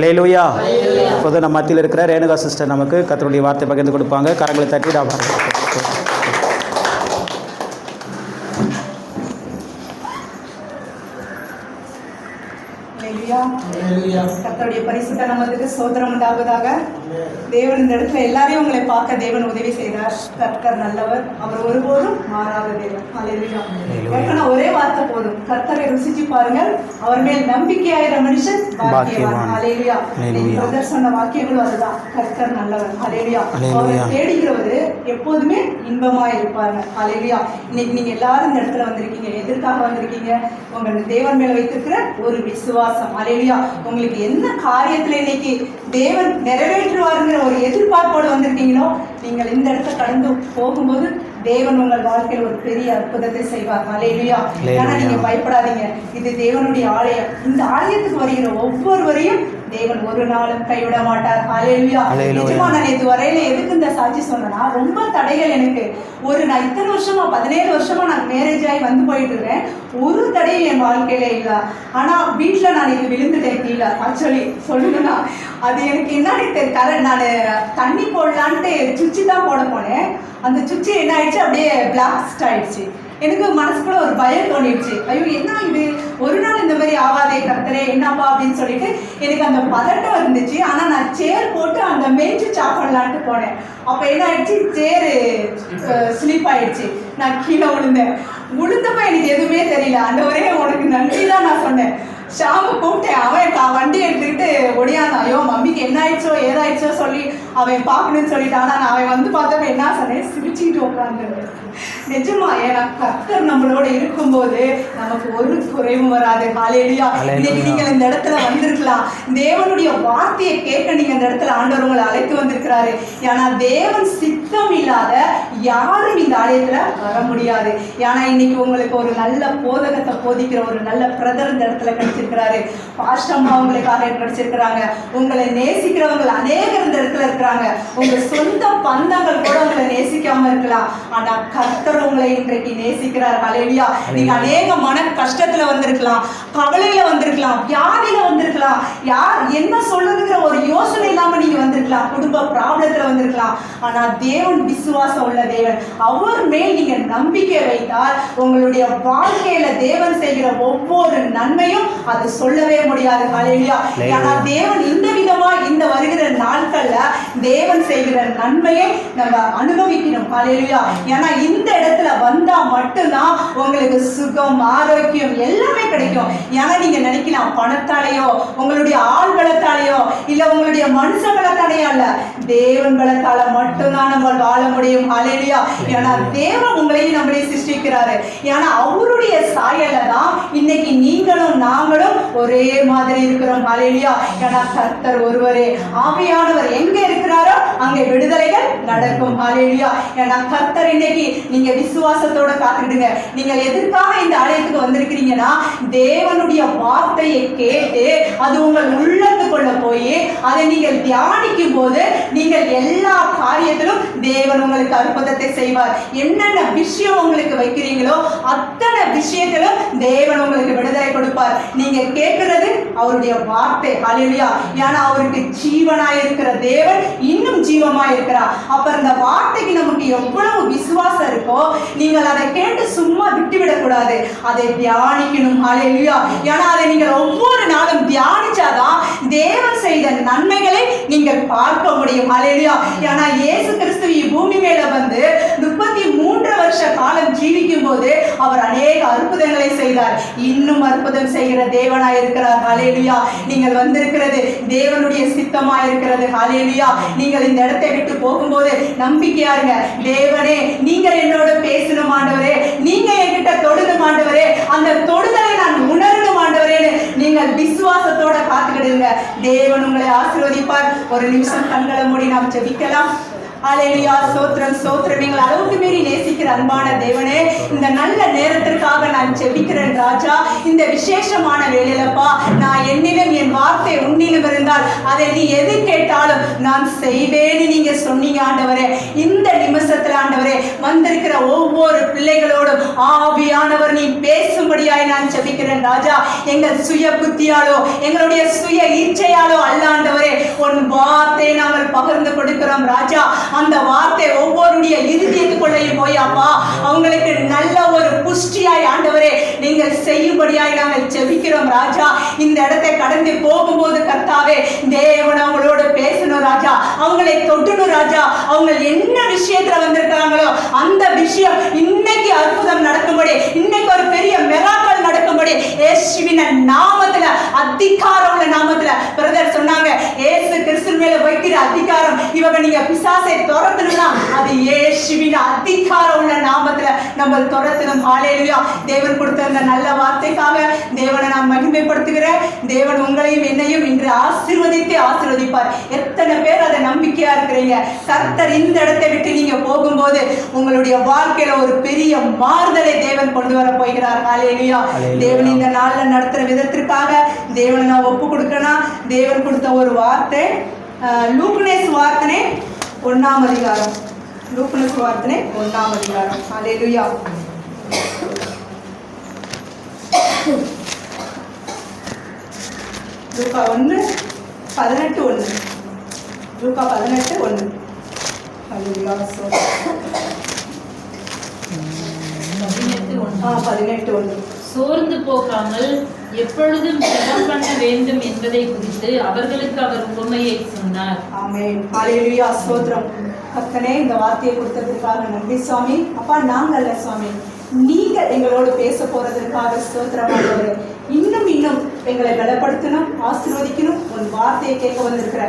அல்லேலூயா. இப்போது நம்ம மத்தியில் இருக்கிற ரேணுகா சிஸ்டர் நமக்கு கர்த்தருடைய வார்த்தை பகிர்ந்து கொடுப்பாங்க. கரங்களை தட்டி கர்த்தருடைய பரிசுத்த நாமத்துக்கு ஸ்தோத்திரம் உண்டாவதாக. தேவன் இந்த இடத்துல எல்லாரையும் உங்களை பார்க்க தேவன் உதவி செய்தார். கர்த்தர் நல்லவர், அவர் ஒருபோதும் மாறாத தேவன். அல்லேலூயா. ஏற்கனவே ஒரே வார்த்தை போதும், கர்த்தரை ருசிச்சு பாருங்கள், அவர் மேல் நம்பிக்கையாயிர மனுஷன் பாக்கியவான். அல்லேலூயா. பிரதர் சொன்ன வாக்கியங்களும் அதுதான், கர்த்தர் நல்லவர். அல்லேலூயா. அவரை தேடுகிறவர் எப்போதுமே இன்பமா இருப்பாங்க. அல்லேலூயா. இன்னைக்கு நீங்க எல்லாரும் இந்த இடத்துல வந்திருக்கீங்க, எதற்காக வந்திருக்கீங்க? உங்க தேவன் மேல வைத்திருக்கிற ஒரு விசுவாசம். அல்லேலூயா. உங்களுக்கு என்ன காரியத்துல இன்னைக்கு தேவன் நிறைவேற்றுவாருங்கிற ஒரு எதிர்பார்ப்போடு வந்திருக்கீங்களோ, நீங்கள் இந்த இடத்த கடந்து போகும்போது தேவன் உங்கள் வாழ்க்கையில் ஒரு பெரிய அற்புதத்தை செய்வார். அல்லேலூயா. ஏன்னா நீங்க பயப்படாதீங்க, இது தேவனுடைய ஆலயம். இந்த ஆலயத்துக்கு வருகிற ஒவ்வொருவரையும் தேவன் ஒரு நாளும் கைவிட மாட்டார். அல்லேலூயா. நிஜமா நான் நேற்று வரையில எதுக்கு இந்த சாட்சி சொன்னா, ரொம்ப தடைகள் எனக்கு நான் இத்தனை வருஷமா 17 வருஷமா நான் மேரேஜ் ஆகி வந்து போயிட்டு இருக்கேன். ஒரு தடையும் என் வாழ்க்கையில இல்லை. ஆனா வீட்டுல நான் இது விழுந்துட்டேன் கீழே. ஆக்சுவலி சொல்லணும்னா அது எனக்கு என்னன்னு நான் தண்ணி போடலான்ட்டு சுவிட்சு தான் போட போனேன். அந்த சுவிட்சு என்ன ஆயிடுச்சு, அப்படியே பிளாஸ்ட் ஆயிடுச்சு. எனக்கு மனசுக்குள்ள ஒரு பயம் தோணிடுச்சு. ஐயோ என்ன இது, ஒரு நாள் இந்த மாதிரி ஆகாதே கர்த்தரே, என்னப்பா அப்படின்னு சொல்லிட்டு எனக்கு அந்த பதட்டம் இருந்துச்சு. ஆனா நான் சேர் போட்டு அந்த மெஞ்சு சாப் பண்ணலான்ட்டு போனேன். அப்ப என்ன ஆயிடுச்சு, சேரு ஸ்லிப் ஆயிடுச்சு. நான் கீழே விழுந்தப்ப எனக்கு எதுவுமே தெரியல. ஆண்டவரே உனக்கு நன்றி தான் நான் சொன்னேன். ஷாம கூப்பிட்டேன். அவன் வண்டி எடுத்துக்கிட்டு ஒடியாந்தான். ஐயோ மம்மிக்கு என்ன ஆயிடுச்சோ ஏதாயிடுச்சோ சொல்லி அவன் பார்க்கணும்னு சொல்லிட்டான். நான் அவன் வந்து பார்த்தப்ப என்ன சொன்னேன், சிரிச்சுக்கிட்டு உட்காந்து. நிஜமா, ஏன்னா கர்த்தர் நம்மளோட இருக்கும்போது நமக்கு ஒரு குறைவும் வராது. அல்லேலூயா. இன்னைக்கு நீங்கள் இந்த இடத்துல வந்திருக்கலாம், தேவனுடைய வார்த்தையை கேட்க நீங்க இந்த இடத்துல ஆண்டவர் உங்களை அழைத்து வந்திருக்கிறாரு. ஏன்னா தேவன் சித்தம் இல்லாத யாரும் இந்த ஆலயத்துல வர முடியாது. ஏன்னா இன்னைக்கு உங்களுக்கு ஒரு நல்ல போதகத்தை போதிக்கிற ஒரு நல்ல பிரதர் இந்த இடத்துல கிடைச்சிருக்கிறாரு. பாஸ்டம்மா உங்களுக்காக கிடைச்சிருக்கிறாங்க. உங்களை நேசிக்கிறவங்க அநேகர் இந்த இடத்துல இருக்கிறாங்க. உங்க சொந்த பந்தங்கள் கூட உங்களை நேசிக்காம இருக்கலாம். ஆனா கர்த்தர் உங்களை இன்றைக்கு நேசிக்கிறார். அல்லேலூயா. நீங்க அநேக மன கஷ்டத்துல வந்திருக்கலாம், கவலையில வந்திருக்கலாம், வியாதியில வந்திருக்கலாம், யார் என்ன சொல்லுங்கிற ஒரு யோசனை இல்லாம நீங்க வந்திருக்கலாம், குடும்ப ப்ராப்ளத்துல வந்திருக்கலாம். ஆனா தேவன் விசுவாசம் உள்ள தேவன். அவர் மேல் நீங்க நம்பிக்கை வைத்தால் உங்களுடைய வாழ்க்கையில தேவன் செய்கிற ஒவ்வொரு நன்மையும் அது சொல்லவே முடியாது. அல்லேலூயா. ஏன்னா தேவன் இந்த விதமா இந்த வருகிற நாட்கள்ல தேவன் செய்கிற நன்மையை நம்ம அனுபவிக்கணும். அல்லேலூயா. ஏன்னா இந்த இடத்துல வந்தா மட்டும்தான் உங்களுக்கு சுகம், ஆரோக்கியம் எல்லாமே கிடைக்கும். ஏன்னா நீங்க நினைக்கலாம் பணத்தாலேயோ உங்களுடைய ஆள் பலத்தாலேயோ இல்ல உங்களுடைய மனுஷ பலத்தாலேயோ அல்ல, தேவன் பலத்தால மட்டும்தான் நம்ம வாழ முடியும். அல்லேலூயா. ஏன்னா தேவன் உங்களையும் நம்மளையும் சிருஷ்டிக்கிறாரு. ஏன்னா அவருடைய சாயல தான் இன்னைக்கு நீங்களும் நாங்களும் ஒரே மாதிரி இருக்கிறோம். அல்லேலூயா. ஏன்னா கர்த்தர் ஒருவரே, ஆவியானவர் எங்க இருக்கிறாரோ அங்கே விடுதலைகள் நடக்கும். அல்லேலூயா. ஏன்னா கர்த்தர் இன்னைக்கு நீங்க விசுவாசத்தோட காத்துக்கிடுங்க. நீங்க எதற்காக இந்த ஆலயத்துக்கு வந்திருக்கிறீங்கன்னா, தேவனுடைய வார்த்தையை கேட்டு அது உங்கள் உள்ளத்துக்குள்ள போய் அதை நீங்கள் தியானிக்கும் போது நீங்கள் எல்லா காரியத்திலும் தேவன் உங்களுக்கு அற்புதத்தை செய்வார். என்னென்ன விஷயம் உங்களுக்கு வைக்கிறீங்களோ அத்தனை விஷயத்திலும் தேவன் உங்களுக்கு விடுதலை கொடுப்பார். நீங்க கேட்கிறது அவருடைய வார்த்தை. அல்லேலூயா. ஏன்னா அவருக்கு ஜீவனாய் இருக்கிற தேவன் இன்னும் ஜீவமாய் இருக்கிறார். அப்ப இந்த வார்த்தைக்கு நமக்கு எவ்வளவு விசுவாசம் இருக்கோ நீங்கள் அதை கேட்டு சும்மா விட்டுவிடக்கூடாது, அதை தியானிக்கணும். அல்லேலூயா. ஏன்னா அதை நீங்கள் ஒவ்வொரு நாளும் தியானிச்சாதான் தேவன் செய்த நன்மைகளை நீங்கள் பார்க்க முடியும். அல்லேலூயா. ஏன்னா இயேசு கிறிஸ்து பூமி மேல வந்து 33 வருஷ காலம் ஜீவிக்கும் போது அவர் அநேக அற்புதங்களை செய்தார். இன்னும் அற்புதம் செய்கிற தேவனாய் இருக்கிறார். அல்லேலூயா. நீங்கள் வந்திருக்கிறது தேவனுடைய சித்தமாய் இருக்கிறது. அல்லேலூயா. நீங்கள் இந்த இடத்தை விட்டு போகும்போது நம்பிக்கையா இருங்க. தேவனே நீங்கள் என்னோட பேசணும் ஆண்டவரே, நீங்க என்கிட்ட தொடுணும் ஆண்டவரே, அந்த தொடுதலை நான் உணரணும் ஆண்டவரே, நீங்கள் விசுவாசத்தோட காத்துக்கிடுங்க. தேவன் உங்களை ஆசீர்வதிப்பார். ஒரு நிமிஷம் கண்களை மூடி நாம் ஜெபிக்கலாம். அல்லேலூயா. ஸ்தோத்திரம் ஸ்தோத்திரம். நீங்கள் அளவுக்கு மீறி நேசிக்கிற அன்பான தேவனே, இந்த நல்ல நேரத்திற்காக நான் ஜெபிக்கிறேன் ராஜா. இந்த விசேஷமான வேளையிலப்பா, நான் என்னிலும் என் வார்த்தை உன்னிலும் இருந்தால் அதை நீ எது கேட்டாலும் நான் செய்வேன்னு நீங்க சொன்னீங்க ஆண்டவரே. இந்த நிமிஷத்துல நாட்கள் ஆண்டவரே வந்திருக்கிற ஒவ்வொரு பிள்ளைகளோடும் ஆவியானவர் நீ பேசும்படியாய் நான் ஜெபிக்கிறேன் ராஜா. எங்கள் சுய புத்தியாலோ எங்களுடைய சுய இச்சையாலோ அல்ல ஆண்டவரே, உன் வார்த்தையை நாங்கள் பகிர்ந்து கொடுக்கிறோம் ராஜா. அந்த வார்த்தை ஒவ்வொருடைய இருதயத்துக்குள்ளேயும் போய் அப்பா அவங்களுக்கு நல்ல ஒரு புஷ்டியாய் ஆண்டவரே நீங்கள் செய்யும்படியாய் நாங்கள் ஜெபிக்கிறோம் ராஜா. இந்த இடத்தை கடந்து போகும்போது கர்த்தாவே தேவன் அவங்களோட பேசணும் ராஜா, அவங்களை தொட்டணும் ராஜா. அவங்க என்ன விஷயத்துல வந்திருக்காங்களோ அந்த விஷயம் இன்னைக்கு அற்புதம் நடக்கும்படி, இன்னைக்கு ஒரு பெரிய மிராக்கிள் நடக்கும்படி இயேசுவின் நாமத்துல, அதிகாரம் உள்ள நாமத்துல பிரதர் சொன்னாங்க, இயேசு கிறிஸ்து மேல வைக்கிற அதிகாரம், இவங்க நீங்க பிசாசை துரத்தணும்னா அது இயேசுவின் அதிகாரம் உள்ள நாமத்துல நம்ம துரத்தணும். ஹல்லேலூயா. தேவன் கொடுத்த அந்த நல்ல வார்த்தைக்காக தேவனை நான் மகிமைப்படுத்துகிறேன். தேவன் உங்களையும் என்னையும் இன்று ஆசீர்வதிப்பார். எத்தனை பேர் அதை நம்பிக்கையா இருக்கிறீங்க? கர்த்தர் இந்த இடத்தை விட்டு நீங்க போகும்போது உங்களுடைய வாழ்க்கையில ஒரு பெரிய மாறுதலை தேவன் கொண்டு வர போகிறார். ஹல்லேலூயா. தேவன் இந்த நாள்ல நடத்துற விதத்திற்காக தேவனை நான் ஒப்பு கொடுக்கணும். தேவன் கொடுத்த ஒரு வார்த்தை லூக்கனேஸ் வார்த்தனை 1ஆம் அதிகாரம். லூக்கனேஸ் வார்த்தனை 1ஆம் அதிகாரம். ஹல்லேலூயா. லூக்கா 1:18. லூக்கா 18:1. ஹல்லேலூயா. 18:1. சோர்ந்து போகாமல் எப்பொழுதும் ஜெபம் பண்ண வேண்டும் என்பதை குறித்து அவர்களுக்கு அவர் உவமையை சொன்னார். ஆமென். ஹல்லேலூயா. ஸ்தோத்திரம். கர்த்தனே இந்த வார்த்தையை கொடுத்ததற்காக நன்றி சுவாமி. அப்பா நாங்கள் அல்ல சுவாமி, நீங்க எங்களோடு பேச போறதற்காக ஸ்தோத்திரமானவரே. இன்னும் எங்களை பலப்படுத்தணும், ஆசீர்வதிக்கணும். உன் வார்த்தையை கேட்க வந்திருக்கிற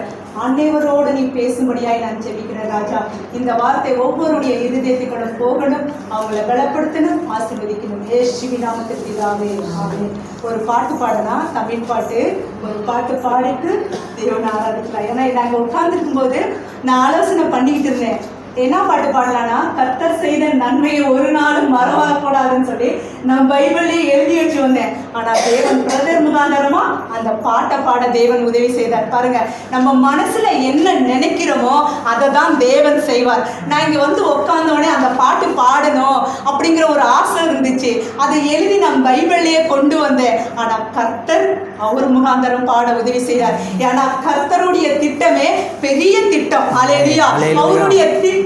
அனைவரோடு நீ பேசும்படியாய் நான் ஜெபிக்கிறேன் ராஜா. இந்த வார்த்தை ஒவ்வொருடைய இருதயத்துக்குள்ள போகணும், அவங்கள பலப்படுத்தணும், ஆசீர்வதிக்கணும். இயேசுவின் நாமத்தில் பிதாவே ஆமென். ஒரு பாட்டு பாடலாம், தமிழ் பாட்டு. ஒரு பாட்டு பாடிட்டு தேவனை ஆராதிக்கலாம். ஏன்னா நாங்கள் உட்கார்ந்துருக்கும் போது நான் ஆலோசனை பண்ணிக்கிட்டு இருந்தேன், என்ன பாட்டு பாடலான்னா, கர்த்தர் செய்த நன்மையை ஒரு நாளும் மறவாக்கூடாதுன்னு சொல்லி நான் பைபிள்லேயே எழுதி வச்சு வந்தேன். ஆனால் தேவன் பிரதர் முகாந்தரமா அந்த பாட்டை பாட தேவன் உதவி செய்தார். பாருங்க, நம்ம மனசுல என்ன நினைக்கிறோமோ அதை தான் தேவன் செய்வார். நான் இங்கே வந்து உட்காந்தோடனே அந்த பாட்டு பாடணும் அப்படிங்கிற ஒரு ஆசை இருந்துச்சு. அதை எழுதி நான் பைபிள்லேயே கொண்டு வந்தேன். ஆனால் கர்த்தர் அவர் முகாந்தரம் பாட உதவி செய்தார். ஏன்னா கர்த்தருடைய திட்டமே பெரிய திட்டம். ஹல்லேலூயா. அவருடைய திட்டம்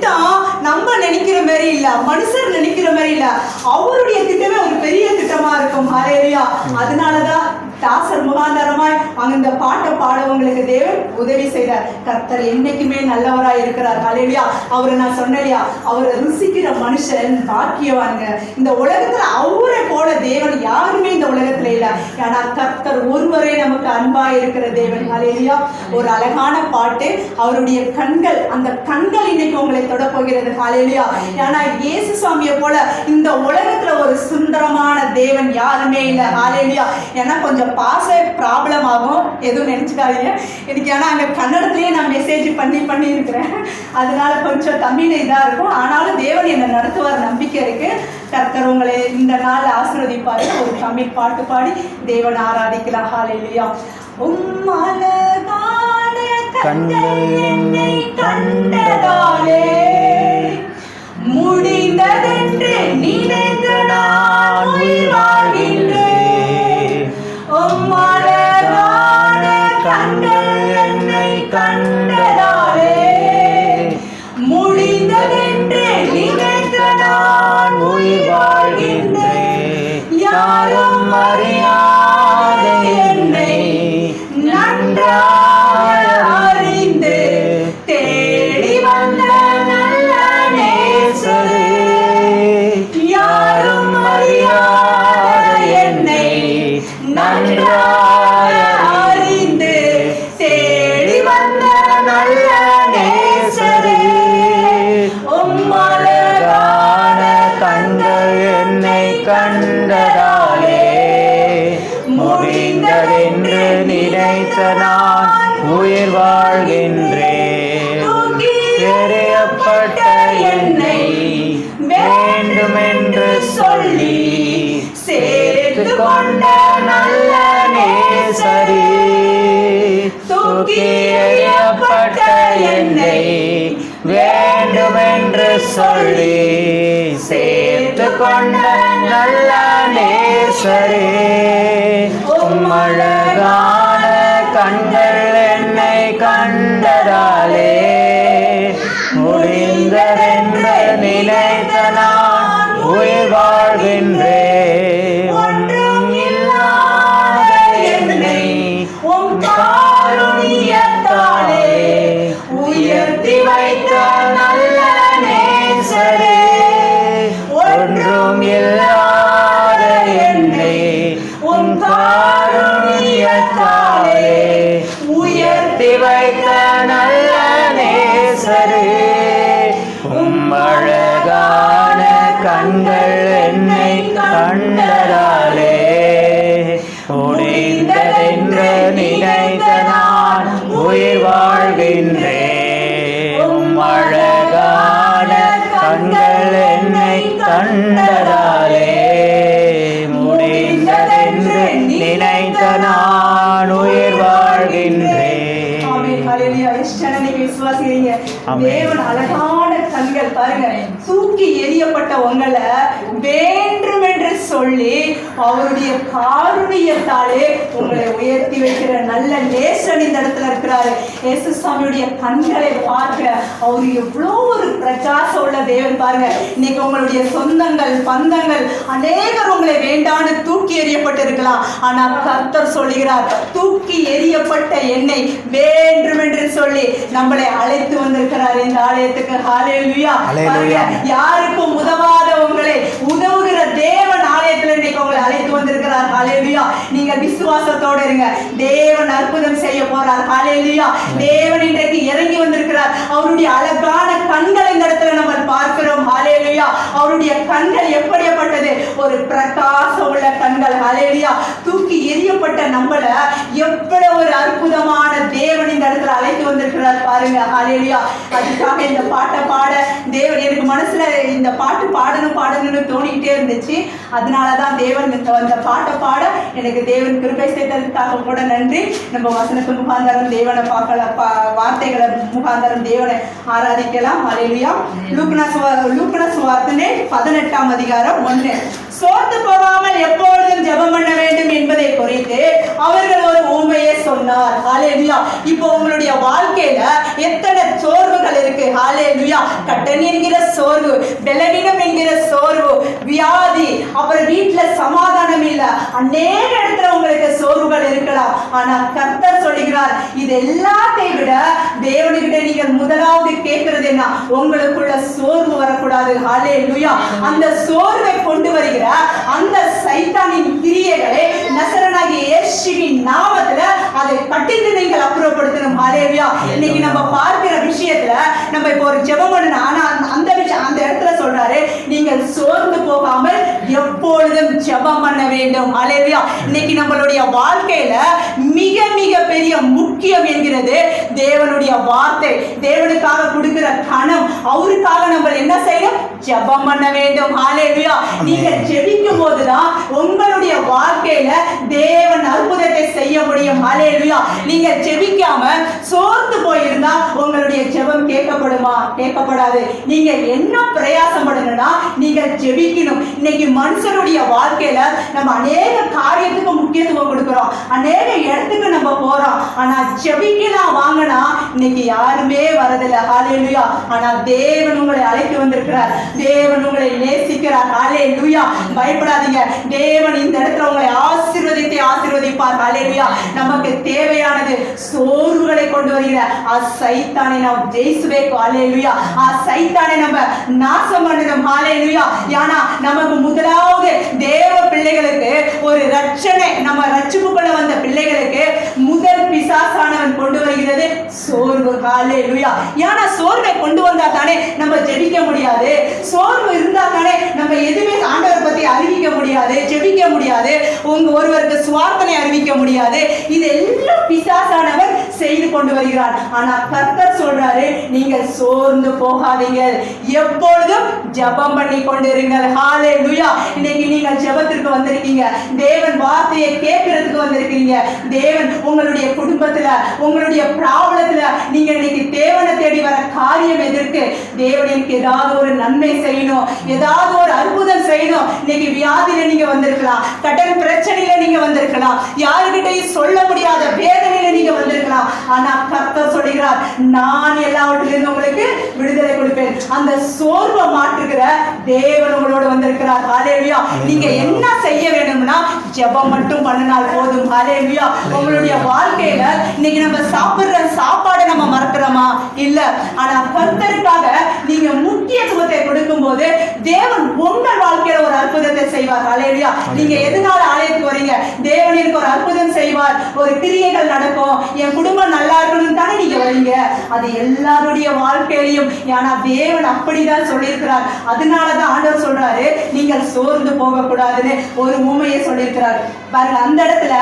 நம்ம நினைக்கிற மாதிரி இல்ல, மனுஷர் நினைக்கிற மாதிரி இல்ல. அவருடைய திட்டமே ஒரு பெரிய திட்டமா இருக்கும். ஹல்லேலூயா. அதனாலதான் தாசர் முகாந்தரமாய் அந்த பாட்டை பாடவங்களுக்கு தேவன் உதவி செய்தார். கர்த்தர் என்னைக்குமே நல்லவராய் இருக்கிறார். ஹல்லேலூயா. அவரை நான் சொன்னலையா, அவரை ருசிக்கிற மனுஷன் பாக்கியவாங்க. இந்த உலகத்துல அவரை போல தேவன் யாருமே இந்த உலகத்துல இல்ல. ஏன்னா கர்த்தர் ஒருவரே நமக்கு அன்பாய் இருக்கிற தேவன். ஹல்லேலூயா. ஒரு அழகான பாட்டு, அவருடைய கண்கள், அந்த கண்கள் இன்னைக்கு உங்களை தொட போகிறது. ஹல்லேலூயா. ஏன்னா இயேசு சுவாமியை போல இந்த உலகத்துல ஒரு சுந்தரமான தேவன் யாருமே இல்லை. ஹல்லேலூயா. ஏன்னா கொஞ்சம் பாச ப்ராப்ளம் ஆகும், எதுவும் நினைச்சுக்காதீங்க எனக்கு. ஏன்னா அங்கே கன்னடத்துலேயே நான் மெசேஜ் பண்ணி இருக்கிறேன், அதனால கொஞ்சம் தமிழ் இதாக இருக்கும். ஆனாலும் தேவன் என்னை நடத்துவார், நம்பிக்கை இருக்கு. கர்த்தர் உங்களை இந்த நாள் ஆசீர்வதிப்பார். ஒரு தமிழ் பாட்டு பாடி தேவன் ஆராதிக்கலாம். ஹல்லேலூயா. உம்மழகான கண்கள் என்னை கண்டதாலே முடிந்ததென்று நினைத்து நான் உயிர் வாழ்கின்றேன். உம்மழகான கண்கள் என்னை கண்டதாலே முடிந்ததென்று நினைத்து நான் உயிர் வாழ்கின்றேன். யாரும் அறியாத என்னை நன்றாய் அறிந்து தேடி வந்த நல்ல நேசரே, யாரும் அறியாத என்னை நன்றாய் அறிந்து தேடி வந்த நல்ல நேசரே, உம்மழகான கண்கள் என்னை கண்டதாலே முடிந்ததென்று நினைத்த நான் உயிர் வாழ்கின்றேன். எறியப்பட்ட என்னை வேண்டுமென்று சொல்லி சேர்த்து கொண்ட நல்ல நேசரே, தூக்கி எறியப்பட்ட என்னை வேண்டுமென்று சொல்லி சேர்த்து கொண்ட நல்ல நேசரே, உம்மழகான கண்கள் என்னை கண்டதாலே முடிந்ததென்று நினைத்த நான் உயிர் வாழ்கின்றேன். ஒன்றும் இல்லாத என்னை உம் காருண்யத்தாலே உயர்த்தி வைத்த நல்ல நேசரே, ஒன்றும் இல்லாத என்னை உம் காருண்யத்தாலே உயர்த்தி வைத்த நல்ல நேசரே, உம் அழகான கண்கள் என்னை கண்டதாலே முடிந்ததென்று நினைத்த நான் உயிர் வாழ்கின்றேன். உம் அழகான கண்கள் என்னை கண்டதாலே முடிந்ததென்று நினைத்த நான் உயிர் வாழ்கின்றேன். ஆமென். ஹல்லேலூயா. எஸ்டன நீங்க விசுவாசிக்கிறீங்க. ஆமென். தேவன் அழகான கண்கள் பாருங்க, தூக்கி எறியப்பட்ட உங்களை வேண்டுமென்று சொல்லி அவருடைய காருண்யத்தாலே உங்களை உயர்த்தி வைக்கிற நல்ல நேசன் இந்த இடத்துல இருக்கிறாரு. இயேசு சாமியுடைய கண்களை பார்க்க அவர் எவ்வளோ ஒரு பிரகாசம் உள்ள தேவன் பாருங்க. இன்னைக்கு உங்களுடைய சொந்தங்கள் பந்தங்கள் அநேகர் உங்களை வேண்டான்னு தூக்கி எறியப்பட்டு இருக்கலாம். ஆனால் கர்த்தர் சொல்லுகிறார், தூக்கி எறியப்பட்ட என்னை வேண்டுமென்று சொல்லி நம்மளை அழைத்து வந்திருக்கிறார் இந்த ஆலயத்துக்கு. ஹல்லேலூயா. யாருக்கும் உதவாத உங்களை உதவுகிற தேவன் ஆலயத்தில் இன்னைக்கு உங்களை அழைத்து வந்திருக்கிறார். ஹல்லேலூயா. நீங்க விசுவாசத்தோட இருங்க. தேவன் அற்புதம் செய்ய போறார். ஹல்லேலூயா. தேவன் இன்றைக்கு இறங்கி வந்திருக்கிறார். அவருடைய அழகான கண்கள் இந்த இடத்துல நம்ம பார்க்கிறோம். ஹல்லேலூயா. அவருடைய கண்கள் எப்படிப்பட்டது? ஒரு பிரகாசம் உள்ள கண்கள். ஹல்லேலூயா. தூக்கி எறியப்பட்ட நம்மள எவ்வளவு ஒரு அற்புதமான தேவன் இந்த இடத்துல அழைத்து வந்திருக்கிறார் பாருங்க. ஹல்லேலூயா. அதுக்காக இந்த பாட்டை பாட தேவன் எனக்கு மனசுல இந்த பாட்டு பாடணும்னு தோணிக்கிட்டே இருந்துச்சு. அதனாலதான் தேவன் இந்த பாட்டை பாட எனக்கு தேவன் கிருபை செய்ததுக்காக கூட நன்றி. நம்ம வசனத்து முகாந்தரம் தேவனை பார்க்கலாம், வார்த்தைகளை முகாந்தரம் தேவனை ஆராதிக்கலாம். ஹல்லேலூயா. லூக்கா சுவார்த்தனை 18ஆம் அதிகாரம் 1. சோர்ந்து போகாமல் எப்பொழுதும் ஜெபம் பண்ண வேண்டும் என்பதை குறித்து அவர்கள் ஒரு உண்மையை சொன்னார். ஹல்லேலூயா. இப்போ உங்களுடைய வாழ்க்கையில எத்தனை சோர்வுகள் இருக்கு. ஹல்லேலூயா. கடன் என்கிற சோர்வு, பலவீனம் என்கிற சோர்வு, வியாதி, அப்புறம் வீட்டுல சமாதானம் இல்ல, அநேக இடத்துல உங்களுக்கு சோர்வுகள் இருக்கலாம். ஆனா கர்த்தர் சொல்லுகிறார், இது எல்லாத்தையும் விட தேவனுக்கிட்ட நீங்கள் முதலாவது கேட்கிறது என்ன? உங்களுக்குள்ள சோர்வு வரக்கூடாது. ஹல்லேலூயா. அந்த சோர்வை கொண்டு வருகிற அந்த சைத்தானின் கிரியைகளை நசரனாகிய இயேசுவின் நாமத்துல அதை கட்டிட்டு நீங்கள் அப்புறப்படுத்தணும். ஹல்லேலூயா. இன்னைக்கு நம்ம பார்க்கிற விஷயத்துல நம்ம இப்போ ஒரு ஜெபம் பண்ணணும். ஆனா அந்த இடத்துல சொல்றாரு, நீங்கள் சோர்ந்து போகாமல் எப்பொழுதும் ஜெபம் பண்ண வேண்டும். ஹல்லேலூயா. இன்னைக்கு நம்மளுடைய வாழ்க்கையில மிக மிக பெரிய முக்கியம் என்கிறது தேவனுடைய வார்த்தை. தேவனுக்காக கொடுக்கிற கணம், அவருக்காக நம்ம என்ன செய்யணும்? ஜெபம் பண்ண வேண்டும். ஹல்லேலூயா. நீங்க ஜெபிக்கும் போதுதான் உங்களுடைய வாழ்க்கையில தேவன் அற்புதத்தை செய்ய முடியும். ஹல்லேலூயா. நீங்க ஜெபிக்காம சோர்ந்து போயிருந்தா உங்களுடைய ஜெபம் கேட்கப்படுமா? கேட்கப்படாது. நீங்க என்ன பிரயாசம் பண்ணணும்னா நீங்க ஜெபிக்கணும். இன்னைக்கு மனுஷனுடைய வாழ்க்கையில நம்ம அநேக காரியத்துக்கு முக்கியத்துவம் கொடுக்கிறோம், அநேக இடத்துக்கு நம்ம போறோம். ஆனா ஜெபிக்கலாம் வாங்கினா இன்னைக்கு யாருமே வரதில்லை. ஹல்லேலூயா. ஆனா தேவன் உங்களை அழைத்து வந்திருக்கிறார். தேவன் உங்களை நேசிக்கிறார். ஹல்லேலூயா. பயப்படாதீங்க. தேவன் இந்த இடத்துல உங்களை ஆசீர்வதிப்பார். ஹல்லேலூயா. நமக்கு தேவையானது சோர்வுகளை கொண்டு வருகிற சைத்தானை நாம் ஜெயிசுவேக்கு. ஹல்லேலூயா. சைத்தானை நம்ம நாசம் பண்ணணும். ஹல்லேலூயா. ஏன்னா நமக்கு முதலாவது தேவ பிள்ளைகளுக்கு ஒரு ரட்சணை, நம்ம ரட்சிப்புக்குள்ள வந்த பிள்ளைகளுக்கு முதல் பிசாசானவன் கொண்டு வருகிறது சோர்வு. ஹல்லேலூயா. ஏன்னா சோர்வை கொண்டு வந்தா தானே நம்ம ஜெபிக்க முடியாது. சோர்வு இருந்தா தானே நம்ம எதுவுமே ஆண்டவர் பத்தி அறிவிக்க முடியாது, ஜெபிக்க முடியாது, ஒருவருக்கு சுவார்த்தனை அறிவிக்க முடியாது. இது எல்லாம் பிசாசானவர் செய்து கொண்டு வருகிறார். ஆனா கர்த்தர் சொல்றாரு, நீங்கள் சோர்ந்து போகாதீங்க, எப்பொழுதும் ஜெபம் பண்ணி கொண்டிருங்கள். ஹalleluya. இன்னைக்கு நீங்கள் ஜெபத்திற்கு வந்திருக்கீங்க, தேவன் வார்த்தையை கேட்கிறதுக்கு வந்திருக்கீங்க. தேவன் உங்களுடைய குடும்பத்துல, உங்களுடைய ப்ராப்ளத்துல நீங்க இன்னைக்கு தேவனை தேடி வர காரியம் எதற்கு? தேவன் எனக்கு ஏதாவது ஒரு நன்மை செய்யணும், ஏதாவது ஒரு அற்புதம் செய்யணும். இன்னைக்கு வியாதியில நீங்க வந்திருக்கலாம், கடன் பிரச்சனையில நீங்க வந்திருக்கலாம், யாருகிட்டையும் சொல்ல முடியாத வேதனையில நீங்க வந்திருக்கலாம். ஆனா கர்த்தர் சொல்கிறார், நான் எல்லாவற்றிலிருந்து உங்களுக்கு விடுதலை கொடுப்பேன். அந்த சோர்வை மாற்றுகிற தேவன் உங்களோட வந்திருக்கிறார். ஹalleluya. நீங்க என்ன செய்ய வேண்டும்னா ஜெபம் மட்டும் பண்ணினால் போதும். ஹalleluya. உங்களுடைய வாழ்க்கையில இன்னைக்கு நம்ம சாப்பிடுற சாப்பாடை நம்ம மறக்கிறோமா? இல்ல. ஆனா கர்த்தருக்காக நீங்க முக்கியத்துவத்தை கொடுக்கும்போது தேவன் உங்கள் வாழ்க்கையில ஒரு அற்புதத்தை செய்வார். ஹalleluya. நீங்க எதனால ஆலயத்துக்கு வரீங்க? தேவன் எனக்கு ஒரு அற்புதம் செய்வார், ஒரு கிரியைகள் நடக்கும், என் குடும்பம் நல்லா இருக்கணும் தானே நீங்க வரீங்க. அது எல்லாருடைய வாழ்க்கையிலையும். ஆனா தேவன் அப்படிதான் சொல்லியிருக்கிறார். அதனாலதான் ஆண்டவர் சொல்றாரு, நீங்கள் சோர்ந்து போக கூடாதுன்னு ஒரு உண்மையை சொல்லியிருக்கிறார். பாருங்க, அந்த இடத்துல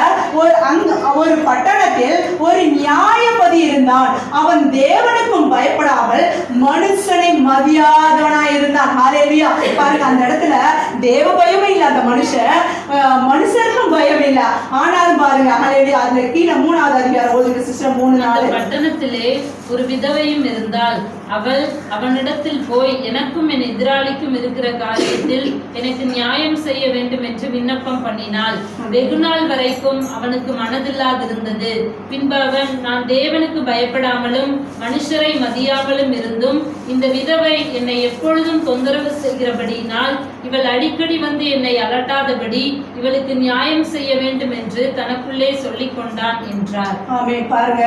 ஒரு பட்டணத்தில் ஒரு நியாயபதி இருந்தான். அவன் தேவனுக்கும் பயப்படாமல் மனுஷனை மதியாதவனாய் இருந்தான். ஹalleluya. பாருங்க, அந்த இடத்துல தேவ பயமே இல்ல அந்த மனுஷனுக்கும் பயம் இல்ல. ஆனாலும் பாருங்க, ஹalleluya, அதுல கீழே 3வது அதிகாரம் ஓதுங்க சிஸ்டர். 3:4. பட்டணத்திலே ஒரு விதவையும் இருந்தால் அவள் அவனிடத்தில் போய், எனக்கும் என் எதிராளிக்கும் இருக்கிற காரியத்தில் எனக்கு நியாயம் செய்ய வேண்டும் என்று விண்ணப்பம் பண்ணினாள். வெகுநாள் வரைக்கும் அவனுக்கு மனதில்லாதிருந்தது. பின்பு அவன், நான் தேவனுக்கு பயப்படாமலும் மனுஷரை மதியாமலும் இருந்தும் இந்த விதவை என்னை எப்பொழுதும் தொந்தரவு செய்கிறபடியினால் இவள் அடிக்கடி வந்து என்னை அலட்டாதபடி இவளுக்கு நியாயம் செய்ய வேண்டும் என்று தனக்குள்ளே சொல்லிக் கொண்டான் என்றார். ஆமென். பாருங்க,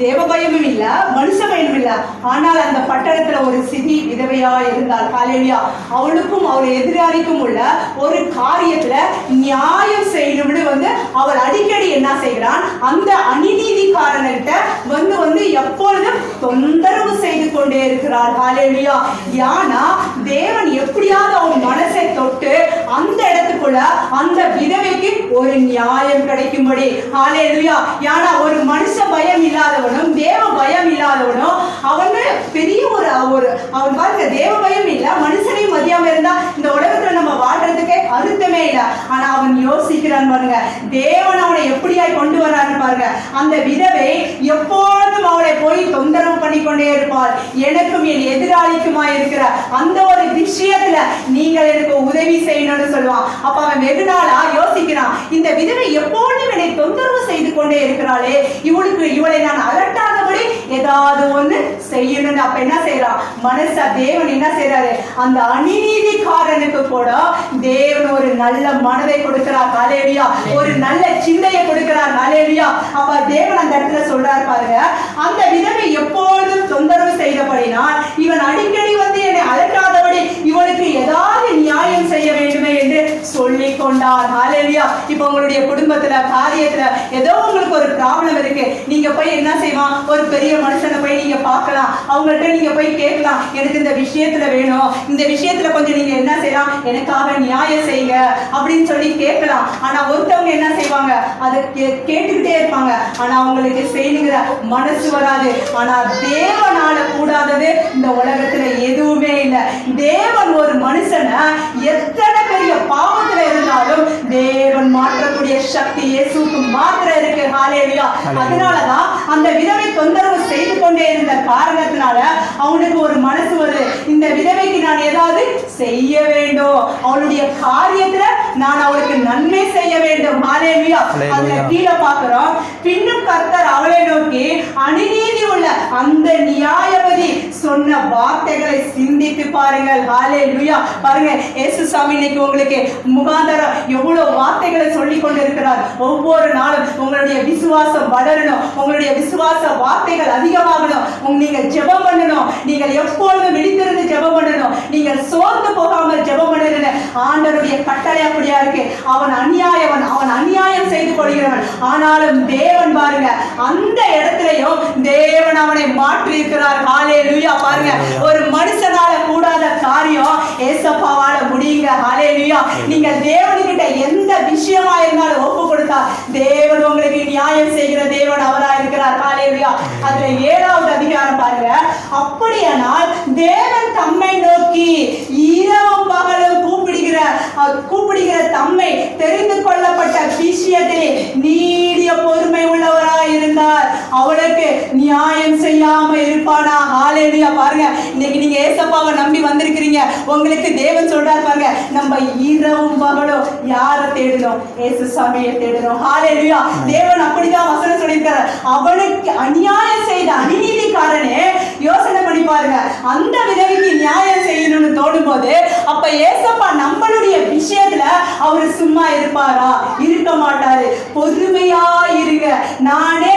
தேவ பயமும் இல்ல, மனுஷ பயமும் இல்ல. ஆனால் அந்த பட்டணத்துல ஒரு சிதி விதவையா இருந்தாள். ஹalleluya. அவளுக்கும் அவள் எதிராளிக்கும் உள்ள ஒரு காரியத்துல நியாயம் செய்யணும்னு அவள் அடிக்கடி என்ன செய்கிறான், அந்த அநீதிக்காரன்கிட்ட வந்து எப்பொழுதும் தொந்தரவு செய்து கொண்டே இருக்கிறாள். ஹalleluya. யானா தேவன் எப்படியாவது அவன் மனசை தொட்டு அந்த இடத்துக்குள்ள அந்த விதவைக்கு ஒரு நியாயம் கிடைக்கும்படி. ஹalleluya. யானா ஒரு மனுஷ பயம் இல்லாதவனும் தேவ பயம் இல்லாதவனும் அவனு பெரிய அவன் பாருங்க, தேவ பயம் இல்ல, மனுஷனையும் மதியாம இருந்தா இந்த உலகத்துல நம்ம வாழ்றதுக்கே அர்த்தமே இல்ல. ஆனா அவன் யோசிக்கிறான் பாருங்க, தேவன் அவனை எப்படியாய் கொண்டு வர்றான்னு பாருங்க. அந்த விதவை எப்பொழுதும் அவளை போய் தொந்தரவு பண்ணி கொண்டே இருப்பாள். எனக்கும் என் எதிராளிக்குமாய் இருக்கிற அந்த ஒரு விஷயத்துல நீங்கள் எனக்கு உதவி செய்யணும்னு சொல்லுவான். அப்ப அவன் வெகு நாளா யோசிக்கிறான், இந்த விதவை எப்பொழுதும் என்னை தொந்தரவு செய்து கொண்டே இருக்கிறாளே, இவளை நான் அலட்டாதபடி ஏதாவது ஒண்ணு செய்யணும்னு. அப்ப என்ன செய்யறான் தேவன் என்ன செய்யறாரு, அந்த அநீதிக்காரனுக்கு கூட தேவன் ஒரு நல்ல மனதை கொடுக்கிறார். ஹalleluya. ஒரு நல்ல சிந்தையை கொடுக்கிறார். ஹalleluya. அப்ப தேவன் அந்த இடத்துல சொல்றாரு பாருங்க, அந்த விதவை எப்பொழுதும் தொந்தரவு செய்தபடினால் இவன் அடிக்கடி வந்து என்னை அலட்டாதபடி இவனுக்கு ஏதாவது நியாயம் செய்ய வேண்டுமே என்று சொல்லிக் கொண்டார். ஹalleluya. இப்ப உங்களுடைய குடும்பத்துல காரியத்துல ஏதோ உங்களுக்கு ஒரு ப்ராப்ளம் இருக்கு, நீங்க போய் என்ன செய்வான், ஒரு பெரிய மனுஷனை போய் நீங்க பார்க்கலாம், அவங்கள்ட்ட நீங்க போய் கேட்கலாம், எனக்கு இந்த விஷயத்துல வேணும், இந்த விஷயத்துல கொஞ்சம் நீங்க என்ன செய்யலாம், எனக்காக நியாயம் செய்யுங்க அப்படின்னு சொல்லி கேட்கலாம். ஆனா ஒருத்தவங்க என்ன செய்வாங்க, அதை கேட்டுக்கிட்டே இருப்பாங்க, ஆனா அவங்களுக்கு செய்யுங்கிற மனசு வராது. ஆனா தேவனால கூடாதது இந்த உலகத்துல எதுவுமே இல்லை. தேவன் ஒரு மனுஷனை எத்தனை பெரிய பாவத்துல இருந்தாலும் தேவன் மாற்றக்கூடிய சக்தி இயேசுவுக்கு மாத்திரம் இருக்கு. ஹalleluya. அதனாலதான் அந்த விதவை தொந்தரவு செய்து கொண்டே இருந்த காரணத்தினால அவனுக்கு ஒரு மனசு வருது, இந்த விதவைக்கு நான் ஏதாவது செய்ய வேண்டும், அவளுடைய காரியத்துல நான் அவளுக்கு நன்மை செய்ய வேண்டும். ஹalleluya. அதுல கீழே பார்க்கிறோம், பின்னும் கர்த்தர் அவளை நோக்கி அநீதி உள்ள அந்த நியாயபதி சொன்ன வார்த்தைகளை சிந்தித்து பாருங்கள். ஹalleluya. பாருங்க, இயேசு சாமி இன்னைக்கு உங்களுக்கு முகாந்தரம் எவ்வளவு வார்த்தைகளை சொல்லி கொண்டிருக்கிறார். ஒவ்வொரு நாளும் உங்களுடைய விசுவாசம் வளரணும், உங்களுடைய விசுவாச வார்த்தைகள் அதிகமாகணும், நீங்க ஜெபம் பண்ணணும், நீங்கள் எப்பொழுதும் விழித்திருந்து ஜெபம் பண்ணணும், நீங்கள் சோர்ந்து போகாமல் ஜெபம் பண்ணணும். ஆண்டவருடைய கட்டளை அப்படியா இருக்கு. அவன் அநியாயம் செய்து கொள்கிறவன், ஆனாலும் தேவன் பாருங்க அந்த இடத்திலையும் தேவன் அவனை மாற்றி இருக்கிறார். ஹalleluya. பாருங்க, ஒரு மனுஷனால கூடாத காரியம் ஏசப்பாவால முடியுங்க. ஹalleluya. நீங்க தேவன்கிட்ட எந்த விஷயமா இருந்தாலும் ஒப்பு கொடுத்தார். தேவன் உங்களுக்கு நியாயம் செய்கிற தேவன் அவரா இருக்கிறார். ஹல்லேலூயா. அதுல 7வது அதிகாரம் பாருங்க. அப்படியானால் தேவன் தம்மை நோக்கி இரவும் பகலும் கூப்பிடுகிற தம்மை தெரிந்து கொள்ளப்பட்ட விஷயத்திலே நீடிய பொறுமை உள்ளவராய் இருந்தார். அவளுக்கு நியாயம் செய்யாம இருப்பானா? ஹல்லேலூயா. பாருங்க, இன்னைக்கு நீங்க ஏசப்பாவை நம்பி வந்திருக்கிறீங்க. உங்களுக்கு தேவன் சொல்றார் பாருங்க, நம்ம இரவும் பகலும் யாரை தேடணும்? ஏசு சாமியை தேடணும். ஹல்லேலூயா. தேவன் அப்படிதான் வசனம் சொல்லியிருக்காரு. அவனுக்கு அநியாயம் செய்த அநீதிக்காரனே யோசனை பண்ணி பாருங்க, அந்த விதவிக்கு நியாயம் செய்யணும்னு தோணும் போது அப்ப ஏசப்பா நம்மளுடைய விஷயத்துல அவரு சும்மா இருப்பாரா? இருக்க மாட்டாரு. பொறுமையா இருங்க. நானே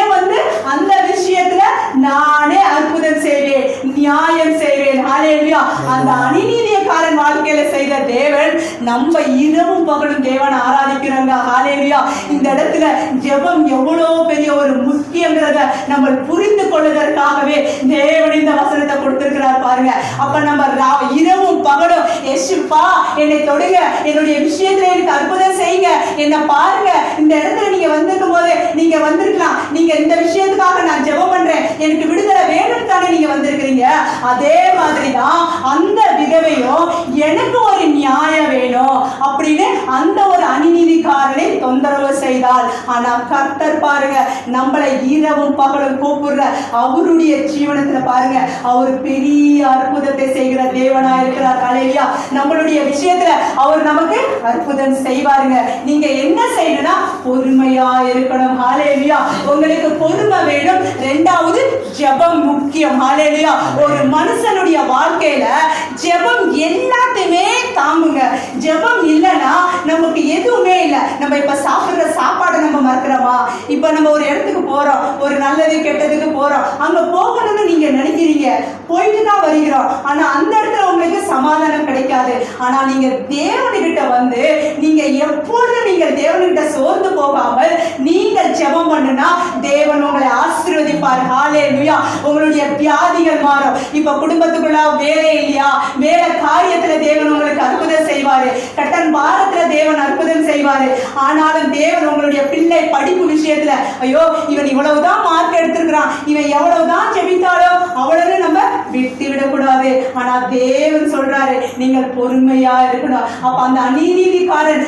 அந்த விஷயத்துல நானே அற்புதம் செய்வேன், நியாயம் செய்வேன். ஹல்லேலூயா. அந்த அநீதியக்காரன் வாழ்க்கையில செய்த தேவன் நம்ம இரவும் பகலும் தேவன் ஆராதிக்கிறோங்க. ஹல்லேலூயா. இந்த இடத்துல ஜெபம் எவ்வளவு பெரிய ஒரு முக்கியங்கிறத நம்ம புரிந்து கொள்வதற்காகவே தேவன் இந்த வசனத்தை கொடுத்திருக்கிறார் பாருங்க. அப்ப நம்ம இரவும் பகலும் ஏசுப்பா என்னை தொடுங்க, என்னுடைய விஷயத்துல எனக்கு அற்புதம் செய்யுங்க, என்ன பாருங்க. இந்த இடத்துல நீங்க வந்திருக்கும் போது நீங்க வந்திருக்கலாம், நீங்க இந்த விஷயத்துக்காக நான் ஜெபம் பண்றேன், எனக்கு விடுதலை வேணும் தானே நீங்க வந்திருக்கிறீங்க. அதே மாதிரிதான் அந்த விதவையும் எனக்கு ஒரு நியாயம் வேணும் அப்படின்னு அந்த ஒரு அநீதிக்காரனை தொந்தரவு செய்தால். ஆனா கர்த்தர் பாருங்க, நம்மளை இரவும் பகலும் கூப்பிடுற அவருடைய ஜீவனத்துல பாருங்க, அவர் பெரிய அற்புதத்தை செய்கிற தேவனா இருக்கிறார். ஹல்லேலூயா. நம்மளுடைய விஷயத்துல அவர் நமக்கு அற்புதம் செய்வாருங்க. நீங்க என்ன செய்யணும்னா பொறுமையா இருக்கணும். ஹல்லேலூயா. உங்களுக்கு பொறுமை வேணும். 2வது ஜெபம் முக்கியம். ஹல்லேலூயா. ஒரு மனுஷனுடைய வாழ்க்கையில ஜெபம் எல்லாத்தையுமே தாங்குங்க. ஜெபம் இல்லைன்னா நமக்கு எதுவுமே இல்லை. நம்ம இப்ப சாப்பிடுற சாப்பாடை நம்ம மறக்கிறோமா? இப்ப நம்ம ஒரு இடத்துக்கு போறோம், ஒரு நல்லது கெட்டதுக்கு போறோம், அங்க போகணும்னு நீங்க நினைக்கிறீங்க, போயிட்டு தான் வருகிறோம். ஆனா அந்த இடத்துல உங்களுக்கு சமாதானம் கிடைக்காது. ஆனா நீங்க தேவன்கிட்ட நீங்க எப்பொழுதும் நீங்க தேவன்கிட்ட சோர்ந்து போகாமல் நீங்கள் ஜெபம் பண்ணுனா தேவன் உங்களை ஆசீர்வதிப்பார். ஹல்லேலூயா. உங்களுடைய வியாதிகள் மாறும். இப்ப குடும்பத்துக்குள்ள வேலை இல்லையா? வேலை காரியத்துல தேவன் உங்களுக்கு அற்புதம் செய்வாரு. கட்டன் பாரத்துல தேவன் அற்புதம் செய்வாரு. ஆனாலும் தேவன் உங்களுடைய பிள்ளை படிப்பு விஷயத்துல, ஐயோ இவன் இவ்வளவுதான் மார்க் எடுத்திருக்கிறான், இவன் எவ்வளவுதான் ஜெபித்தாலும் அவ்வளவு நம்ம விட்டு விடக்கூடாது. ஆனா தேவன் சொல்றாரு நீங்கள் பொறுமையா இருக்கணும். அப்ப அந்த அநீதிக்காரன்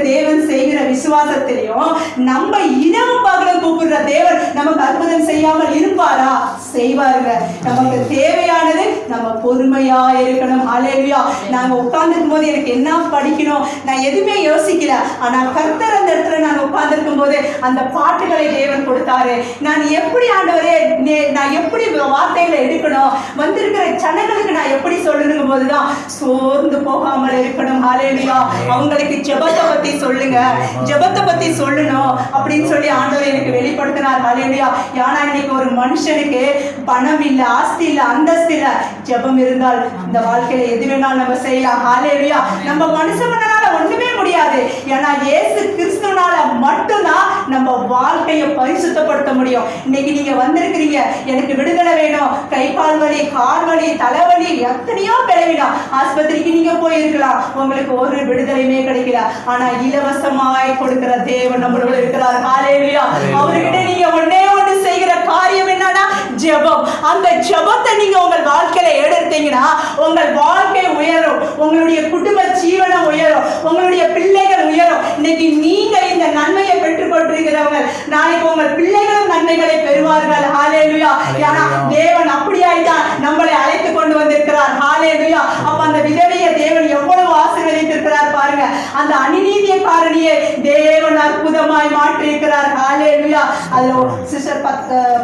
தேவன் செய்கிற விசுவாசத்திலையும் நம்ம இரவு பகலும் கூப்பிடுற தேவன் நமக்கு அற்புதம் செய்யாமல் இருப்பாரா? செய்வாருங்க. நமக்கு தேவையானது நம்ம பொறுமையா இருக்கணும். ஹல்லேலூயா. நாங்க உட்கார்ந்துருக்கும் போது எனக்கு என்ன படிக்கணும் நான் எதுவுமே யோசிக்கல. ஆனா கர்த்தர் அந்த இடத்துல நான் உட்கார்ந்துருக்கும் போது அந்த பாட்டுகளை தேவன் கொடுத்தாரு. நான் எப்படி ஆண்டவரே, நான் எப்படி வார்த்தைகளை எடுக்கணும், வந்திருக்கிற ஜனங்களுக்கு நான் எப்படி சொல்லணும் போதுதான் சோர்ந்து போகாமல் இருக்கணும். ஹல்லேலூயா. அவங்களுக்கு ஜெபத்தை பத்தி சொல்லுங்க, ஜெபத்தை பத்தி சொல்லணும் அப்படின்னு சொல்லி ஆண்டவர் எனக்கு வெளிப்படுத்தினார். ஹல்லேலூயா. ஏன்னா இன்னைக்கு ஒரு மனுஷனுக்கு பணம் இல்ல, ஆஸ்தி இல்ல, அந்தஸ்து இல்ல, ஜெபம் இருந்தால் இந்த வாழ்க்கையில எது வேணாலும் நம்ம செய்யலாம். ஹல்லேலூயா. நம்ம மனுஷனால ஒண்ணுமே முடியாது. ஏன்னா இயேசு கிறிஸ்துனால மட்டும்தான் நம்ம வாழ்க்கையை பரிசுத்தப்படுத்த முடியும். இன்னைக்கு நீங்க வந்திருக்கிறீங்க, எனக்கு விடுதலை வேணும், கை கால் வலி, கால் வலி, தலைவலி, எத்தனையோ பலவீனம், ஆஸ்பத்திரிக்கு நீங்க போயிருக்கலாம், உங்களுக்கு ஒரு விடுதலையுமே கிடைக்கல. ஆனா இலவசமாய் கொடுக்கிற தேவன் நம்மளோட இருக்கிறார். ஹல்லேலூயா. அவர்கிட்ட நீங்க ஒண்ணே ஒண்ணு செய்கிற காரியம் என்னன்னா ஜெபம். அந்த ஜெபத்தை நீங்க உங்கள் வாழ்க்கையில எடுத்தீங்கன்னா உங்கள் வாழ்க்கை உயரும், உங்களுடைய குடும்ப ஜீவனம் உயரும், உங்களுடைய பிள்ளைகள் உயரும். இன்னைக்கு நீங்க இந்த நன்மையை பெற்றுக் கொண்டிருக்கிறவங்க நாளைக்கு உங்கள் பிள்ளைகளும் நன்மைகளை பெறுவார்கள். ஹல்லேலூயா. ஏன்னா தேவன் அப்படியாய்தான் நம்மளை அழைத்து கொண்டு வந்திருக்கிறார். ஹல்லேலூயா. அப்ப அந்த விதவையை தேவன் எவ்வளவு ஆசீர்வதித்திருக்கிறார் பாருங்க. அந்த அநீதியக்காரனியை தேவன் அற்புதமாய் மாற்றி இருக்கிறார். ஹல்லேலூயா. அதுல சிஸ்டர்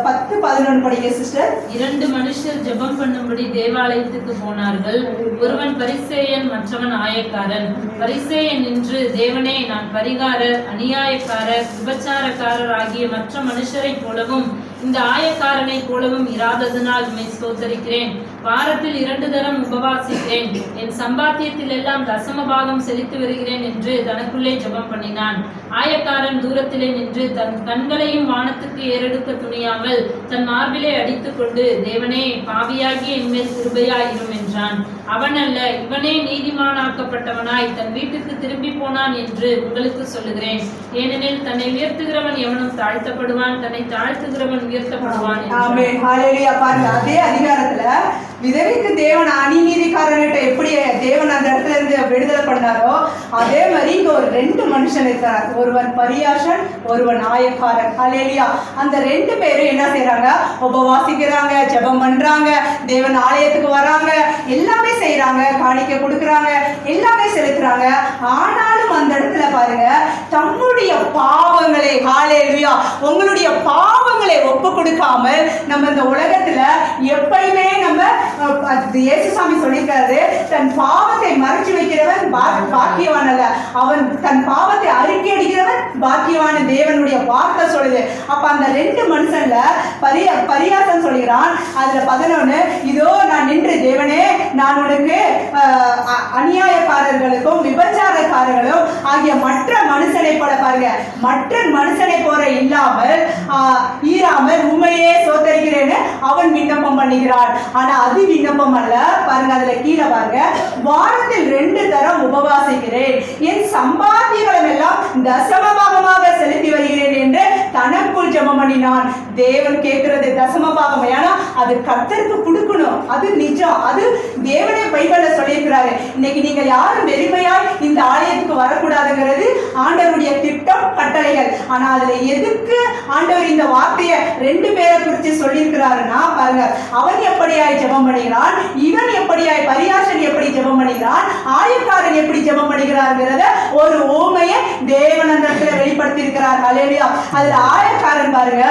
10-11 படிங்க சிஸ்டர். 2 மனுஷர் ஜெபம் பண்ணும்படி தேவாலயத்துக்கு போனார்கள். ஒருவன் பரிசேயன், மற்றவன் ஆயக்காரன். பரிசேயன் நின்று, தேவனே, நான் பரிகாரர், அநியாயக்காரர், விபச்சாரக்காரர் ஆகிய மற்ற மனுஷரை போலவும் இந்த ஆயக்காரனை போலவும் இராததினால் உம்மை ஸ்தோத்தரிக்கிறேன். வாரத்தில் 2 தரம் உபவாசிக்கிறேன். என் சம்பாத்தியத்தில் எல்லாம் தசம பாகம் செலுத்தி வருகிறேன் என்று தனக்குள்ளே ஜெபம் பண்ணினான். ஆயக்காரன் தூரத்திலே நின்று தன் கண்களையும் வானத்துக்கு ஏறெடுக்க துணியாமல் தன் மார்பிலே அடித்துக் கொண்டு, தேவனே, பாவியாகி என்மேல் கிருபையாயிரும் என்றான். அவன் அல்ல, இவனே நீதிமானாக்கப்பட்டவனாய் தன் வீட்டுக்கு திரும்பி போனான் என்று உங்களுக்கு சொல்லுகிறேன். ஏனெனில் தன்னை உயர்த்துகிறவன் எவனும் தாழ்த்தப்படுவான், தன்னை தாழ்த்துகிறவன் உயர்த்தப்படுவான். அதே அதிகாரத்துல விதவைக்கு தேவன் அநீதிக்காரன்கிட்ட எப்படி தேவன் அந்த இடத்துல இருந்து விடுதலை பண்ணாரோ அதே மாதிரி இங்க ஒரு 2 மனுஷன் இருக்கிறார். ஒருவன் பரியாசன், ஒருவன் ஆயக்காரன். ஹல்லேலூயா. அந்த 2 பேரும் என்ன செய்யறாங்க? உபவாசிக்கிறாங்க, ஜெபம் பண்றாங்க, தேவன் ஆலயத்துக்கு வராங்க, எல்லாமே செய்யறாங்க, காணிக்கை கொடுக்கறாங்க, எல்லாமே செலுத்துறாங்க. ஆனாலும் அந்த இடத்துல பாருங்க, தம்முடைய பாவங்களை, ஹல்லேலூயா, உங்களுடைய பாவங்களை ஒப்பு கொடுக்காமல் நம்ம இந்த உலகத்துல எப்பயுமே நம்ம இயேசுசாமி சொல்லியிருக்காரு, தன் பாவத்தை மறைச்சு வைக்கிறவன் பாக்கியவான் அல்ல, அவன் தன் பாவத்தை அறிக்கை அடிக்கிறவன் பாக்கியவான். தேவனுடைய வார்த்தை சொல்லுது. அப்ப அந்த 2 மனுஷன்ல பரியாசம் சொல்கிறான். அதுல 11, இதோ நான் நின்று, தேவனே, நான் உனக்கு அநியாயக்காரர்களுக்கும் விபச்சாரக்காரர்களும் ஆகிய மற்ற மனுஷனை போல, பாருங்க, மற்ற மனுஷனை போல இல்லாமல் ஈராமல் உண்மையே சோத்தரிக்கிறேன்னு அவன் விண்ணப்பம் பண்ணுகிறான். ஆனா அது விண்ணப்பம் அல்ல. பாருங்க, அதுல கீழே பாருங்க, வாரத்தில் 2 தரம் உபவாசிக்கிறேன், என் சம்பாத்தியங்களும் எல்லாம் தசமபாகமாக செலுத்தி வருகிறேன் என்று தனக்குள் ஜெபம் பண்ணினான். தேவன் கேட்கிறது தசமபாகம். ஏன்னா அது கர்த்தருக்கு கொடுக்கணும், அது நிஜம், அது தேவனே பைபிள்ல சொல்லியிருக்கிறாரு. இன்னைக்கு நீங்க யாரும் வெறுமையாய் இந்த ஆலயத்துக்கு வரக்கூடாதுங்கிறது ஆண்டவருடைய திட்டம், கட்டளைகள். ஆனா அதுல எதுக்கு ஆண்டவர் இந்த வார்த்தையை 2 பேரை குறித்து சொல்லியிருக்கிறாருன்னா, பாருங்க, அவன் எப்படியாய் ஜெபம் பண்ணுகிறான், இவன் எப்படியாய், பரியாசன் எப்படி ஜெபம் பண்ணுகிறான், ஆயக்காரன் எப்படி ஜெபம் பண்ணுகிறார்ங்கிறத ஒரு ஓமையை தேவன் அந்த இடத்துல வெளிப்படுத்தி இருக்கிறார். ஹல்லேலூயா. அதுல ஆயக்காரன் பாருங்க,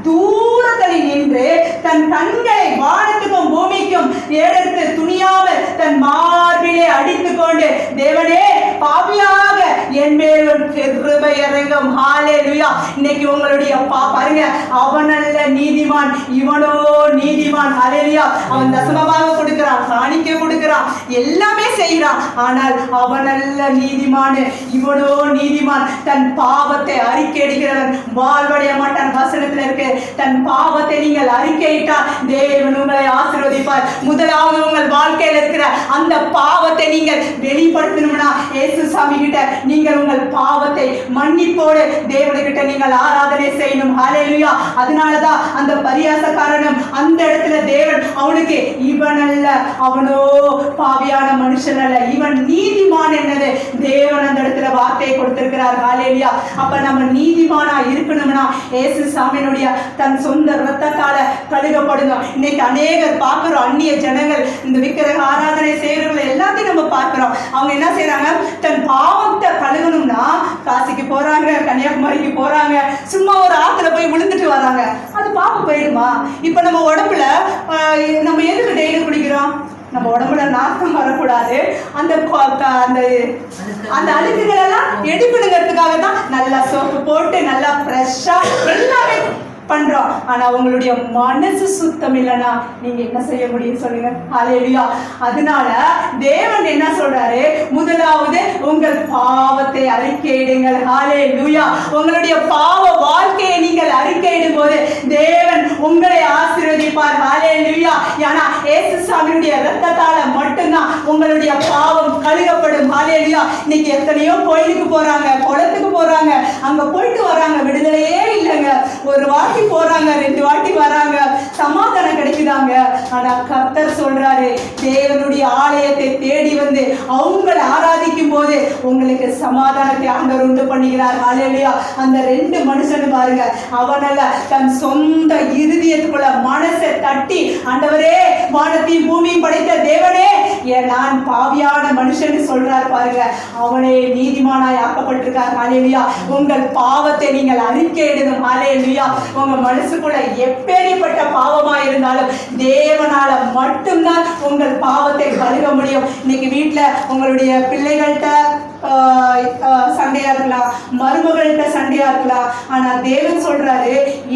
தூரத்தில் நின்று தன் கண்களை வானத்துக்கும் பூமிக்கும் ஏறெடுத்து துணியாமல் தன் மார்பிலே அடித்துக் கொண்டு, தேவனே, பாவியாக என் மேல் கிருபை இறங்கும். ஹல்லேலூயா. இன்னைக்கு உங்களுடைய பாருங்க, அவன் அல்ல நீதிமான், இவனோ நீதிமான். ஹல்லேலூயா. அவன் தசமபாகம் கொடுக்கிறான், காணிக்கை கொடுக்கிறான், எல்லாமே செய்கிறான். ஆனால் அவன் அல்ல நீதிமான், இவனோ நீதிமான். தன் பாவத்தை அறிக்கையிடுகிறவன் வாழ்வடைய மாட்டான். வசனத்துல இருக்கு, தன் பாவத்தை நீங்கள் அறிக்கையிட்டால் தேவன் உங்களை ஆசீர்வதிப்பார். முதலாவது உங்கள் வாழ்க்கையில் இருக்கிற அந்த பாவத்தை நீங்கள் வெளிப்படுத்தணும்னா இயேசுசாமி கிட்ட நீங்கள் உங்கள் பாவத்தை மன்னிப்போடு தேவனுக்கிட்ட நீங்கள் ஆராதனை செய்யணும். ஹல்லேலூயா. அதனாலதான் அந்த பரியாசக்காரனும் அந்த இடத்துல தேவன் அவனுக்கு, இவன் அல்ல, அவனோ பாவியான மனுஷன் அல்ல, இவன் நீதிமான் என்னது தேவன் அந்த இடத்துல வார்த்தையை கொடுத்திருக்கிறார். ஹல்லேலூயா. அப்ப நம்ம நீதிமானா இருக்கணும்னா இயேசுசாமியினுடைய தன் சொந்த ரத்தத்தால கழுகப்படணும். இன்னைக்கு அநேகர் பார்க்கிறோம், அந்நிய ஜனங்கள் இந்த விக்கிரக ஆராதனை செய்யறவங்களை எல்லாத்தையும் நம்ம பார்க்கிறோம். அவங்க என்ன செய்யறாங்க? தன் பாவத்தை கழுகணும்னா காசிக்கு போறாங்க, கன்னியாகுமரிக்கு போறாங்க, சும்மா ஒரு ஆத்துல போய் விழுந்துட்டு வராங்க. அது பாவம் போயிடுமா? இப்ப நம்ம உடம்புல நம்ம எதுக்கு டெய்லி குடிக்கிறோம்? நம்ம உடம்புல நாக்கம் வரக்கூடாது, அந்த அந்த அழுக்குகள் எல்லாம் எடுக்கணுங்கிறதுக்காக தான் நல்லா சோப்பு போட்டு நல்லா ஃப்ரெஷ்ஷா எல்லாமே பண்றோம். ஆனா உங்களுடைய மனசு சுத்தம் இல்லைன்னா நீங்க என்ன செய்ய முடியும் சொல்லுங்க? ஹல்லேலூயா. அதனால தேவன் என்ன சொல்றாரு? முதலாவது உங்கள் பாவத்தை அறிக்கையிடுங்கள். ஹல்லேலூயா. உங்களுடைய பாவ வாழ்க்கையை நீங்கள் அறிக்கையிடும் போது தேவன் உங்களை ஆசீர்வதிப்பார். ஹல்லேலூயா. ஏன்னா இயேசுசாமியுடைய இரத்தத்தால மட்டும்தான் உங்களுடைய பாவம் கழுகப்படும். ஹல்லேலூயா. இன்னைக்கு எத்தனையோ கோயிலுக்கு போறாங்க, குளத்துக்கு போறாங்க, அங்க போயிட்டு வராங்க, விடுதலையே இல்லைங்க. ஒரு வாட்டி போறாங்க, 2 வாட்டி வராங்க, சமாதானம் கிடைக்குதாங்க. ஆனா கர்த்தர் சொல்றாரு, தேவனுடைய ஆலயத்தை தேடி வந்து அவங்களை ஆராதிக்கும் போது உங்களுக்கு சமாதானத்தை ஆண்டவர் உண்டு பண்ணுகிறார். ஹல்லேலூயா. அந்த 2 மனுஷனும் பாருங்க, அவனால தன் சொந்த இருதயத்துக்குள்ள மனசை தட்டி, ஆண்டவரே, வானத்தையும் பூமியும் படைத்த தேவனே, நான் பாவியான மனுஷன் சொல்றாரு பாருங்க. அவனே நீதிமானாய் ஆக்கப்பட்டிருக்கார். ஹல்லேலூயா. உங்கள் பாவத்தை நீங்கள் அறிக்கையிடணும். ஹல்லேலூயா. உங்க மனசுக்குள்ள எப்பேற்பட்ட பாவமா இருந்தாலும் தேவனால மட்டும்தான் உங்கள் பாவத்தை கழுவ முடியும். இன்னைக்கு வீட்டுல உங்களுடைய பிள்ளைகள்கிட்ட சண்டையா இருக்கலாம், மருமகள்கிட்ட சண்டையா இருக்கலாம். ஆனா தேவன் சொல்றாரு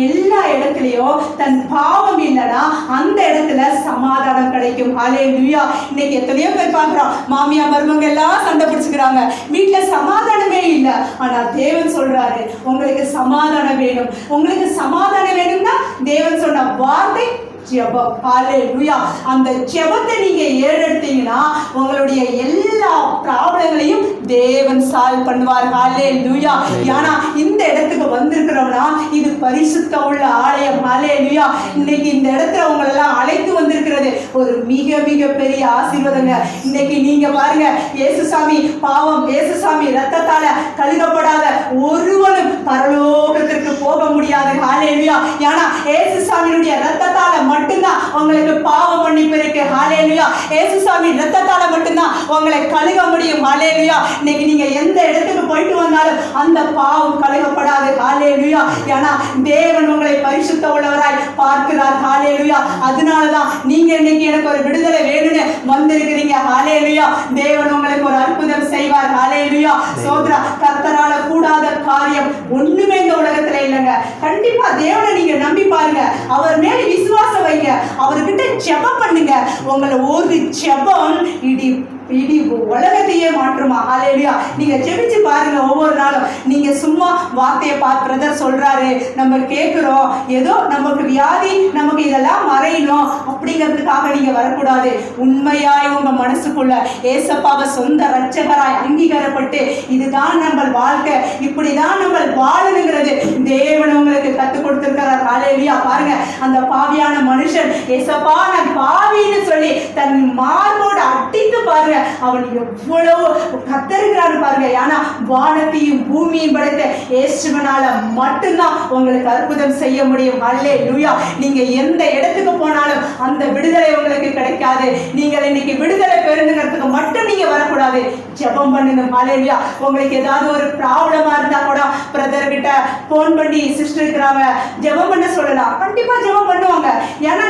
எல்லா இடத்துலயும் தன் பாவம் இல்லைன்னா அந்த இடத்துல சமாதானம் கிடைக்கும். ஹல்லேலூயா. இன்னைக்கு எத்தனையோ பேர் பார்க்கிறோம், மாமியா மருமங்க எல்லாம் சண்டை பிடிச்சுக்கிறாங்க, வீட்டுல சமாதானமே இல்லை. ஆனா தேவன் சொல்றாரு உங்களுக்கு சமாதானம் வேணும். உங்களுக்கு சமாதானம் வேணும்னா தேவன் சொன்ன வார்த்தை ஜெபம். ஹல்லேலூயா. அந்த ஜெபத்தை நீங்க ஏறெடுத்தீங்கன்னா உங்களுடைய எல்லா ப்ராப்ளங்களையும் தேவன் சால்வ் பண்ணுவார். ஹல்லேலூயா. ஏன்னா இந்த இடத்துக்கு வந்திருக்கிறோம்னா இது பரிசுத்த உள்ள ஆலயம். ஹல்லேலூயா. இன்னைக்கு இந்த இடத்துல உங்களை எல்லாம் அழைத்து வந்திருக்கிறது ஒரு மிக மிக பெரிய ஆசீர்வாதங்க. இன்னைக்கு நீங்க பாருங்க, இயேசுசாமி பாவம், இயேசுசாமி ரத்தத்தால கழுகப்படாத ஒருவனும் பரலோகத்திற்கு போக முடியாது. ஹல்லேலூயா. ஏன்னா இயேசுசாமியுடைய ரத்தத்தால மட்டும்தான் உங்களுக்கு பாவ மன்னிப்பு இருக்கு. ஹல்லேலூயா. இயேசுசாமி ரத்தத்தால மட்டும்தான் உங்களை கழுக முடியும். ஹல்லேலூயா. இன்னைக்கு நீங்க எந்த இடத்துக்கு போயிட்டு வந்தாலும் அந்த பாவம் கழுகப்படாது. ஹல்லேலூயா. ஏன்னா தேவன் உங்களை பரிசுத்த உள்ளவராய் பார்க்கிறார். ஹல்லேலூயா. அதனாலதான் நீங்க இன்னைக்கு எனக்கு ஒரு விடுதலை வேணும்னு வந்திருக்கிறீங்க. ஹல்லேலூயா. தேவன் உங்களுக்கு ஒரு அற்புதம் செய்வார். ஹல்லேலூயா. சோத்ரா. கர்த்தரால கூடாத காரியம் ஒண்ணுமே இந்த உலகத்துல இல்லைங்க. கண்டிப்பா தேவனை நீங்க நம்பி பாருங்க, அவர் மேல விசுவாசம் வைங்க, அவர்கிட்ட ஜெபம் பண்ணுங்க. உங்களை ஒரு ஜெபம் இடி உலகத்தையே மாற்றுமா. ஹல்லேலூயா. நீங்க ஜெபிச்சு பாருங்க. ஒவ்வொரு நாளும் நீங்க சும்மா வார்த்தையை பார்த்து பிரதர் சொல்றாரு நம்ம கேட்கிறோம், ஏதோ நமக்கு வியாதி, நமக்கு இதெல்லாம் மறையணும் அப்படிங்கிறதுக்காக நீங்க வரக்கூடாது. உண்மையாய் உங்க மனசுக்குள்ள ஏசப்பாவை சொந்த ரட்சகராய் அங்கீகாரப்பட்டு இதுதான் நம்ம வாழ்க்கை, இப்படிதான் நம்ம வாழணுங்கிறது தேவன் உங்களுக்கு கற்றுக் கொடுத்திருக்கிறார். ஹல்லேலூயா. பாருங்க, அந்த பாவியான மனுஷன் ஏசப்பா நான் பாவின்னு சொல்லி தன் மார்போடு அடித்து பாருங்க அவன் எவ்வளவு கத்தருக்கிறான்னு பாருங்க. ஏன்னா வானத்தையும் பூமியும் படைத்த இயேசுவினால மட்டும்தான் உங்களுக்கு அற்புதம் செய்ய முடியும். ஹல்லேலூயா. நீங்க எந்த இடத்துக்கு போனாலும் அந்த விடுதலை உங்களுக்கு கிடைக்காது. நீங்கள் இன்னைக்கு விடுதலை பெறுங்கிறதுக்கு மட்டும் நீங்க வரக்கூடாது, ஜெபம் பண்ணுங்க. ஹல்லேலூயா. உங்களுக்கு ஏதாவது ஒரு ப்ராப்ளமா இருந்தா கூட பிரதர் கிட்ட போன் பண்ணி சிஸ்டர் இருக்கிறாங்க ஜெபம் பண்ண சொல்லலாம். கண்டிப்பா ஜெபம் பண்ணுவாங்க. ஏன்னா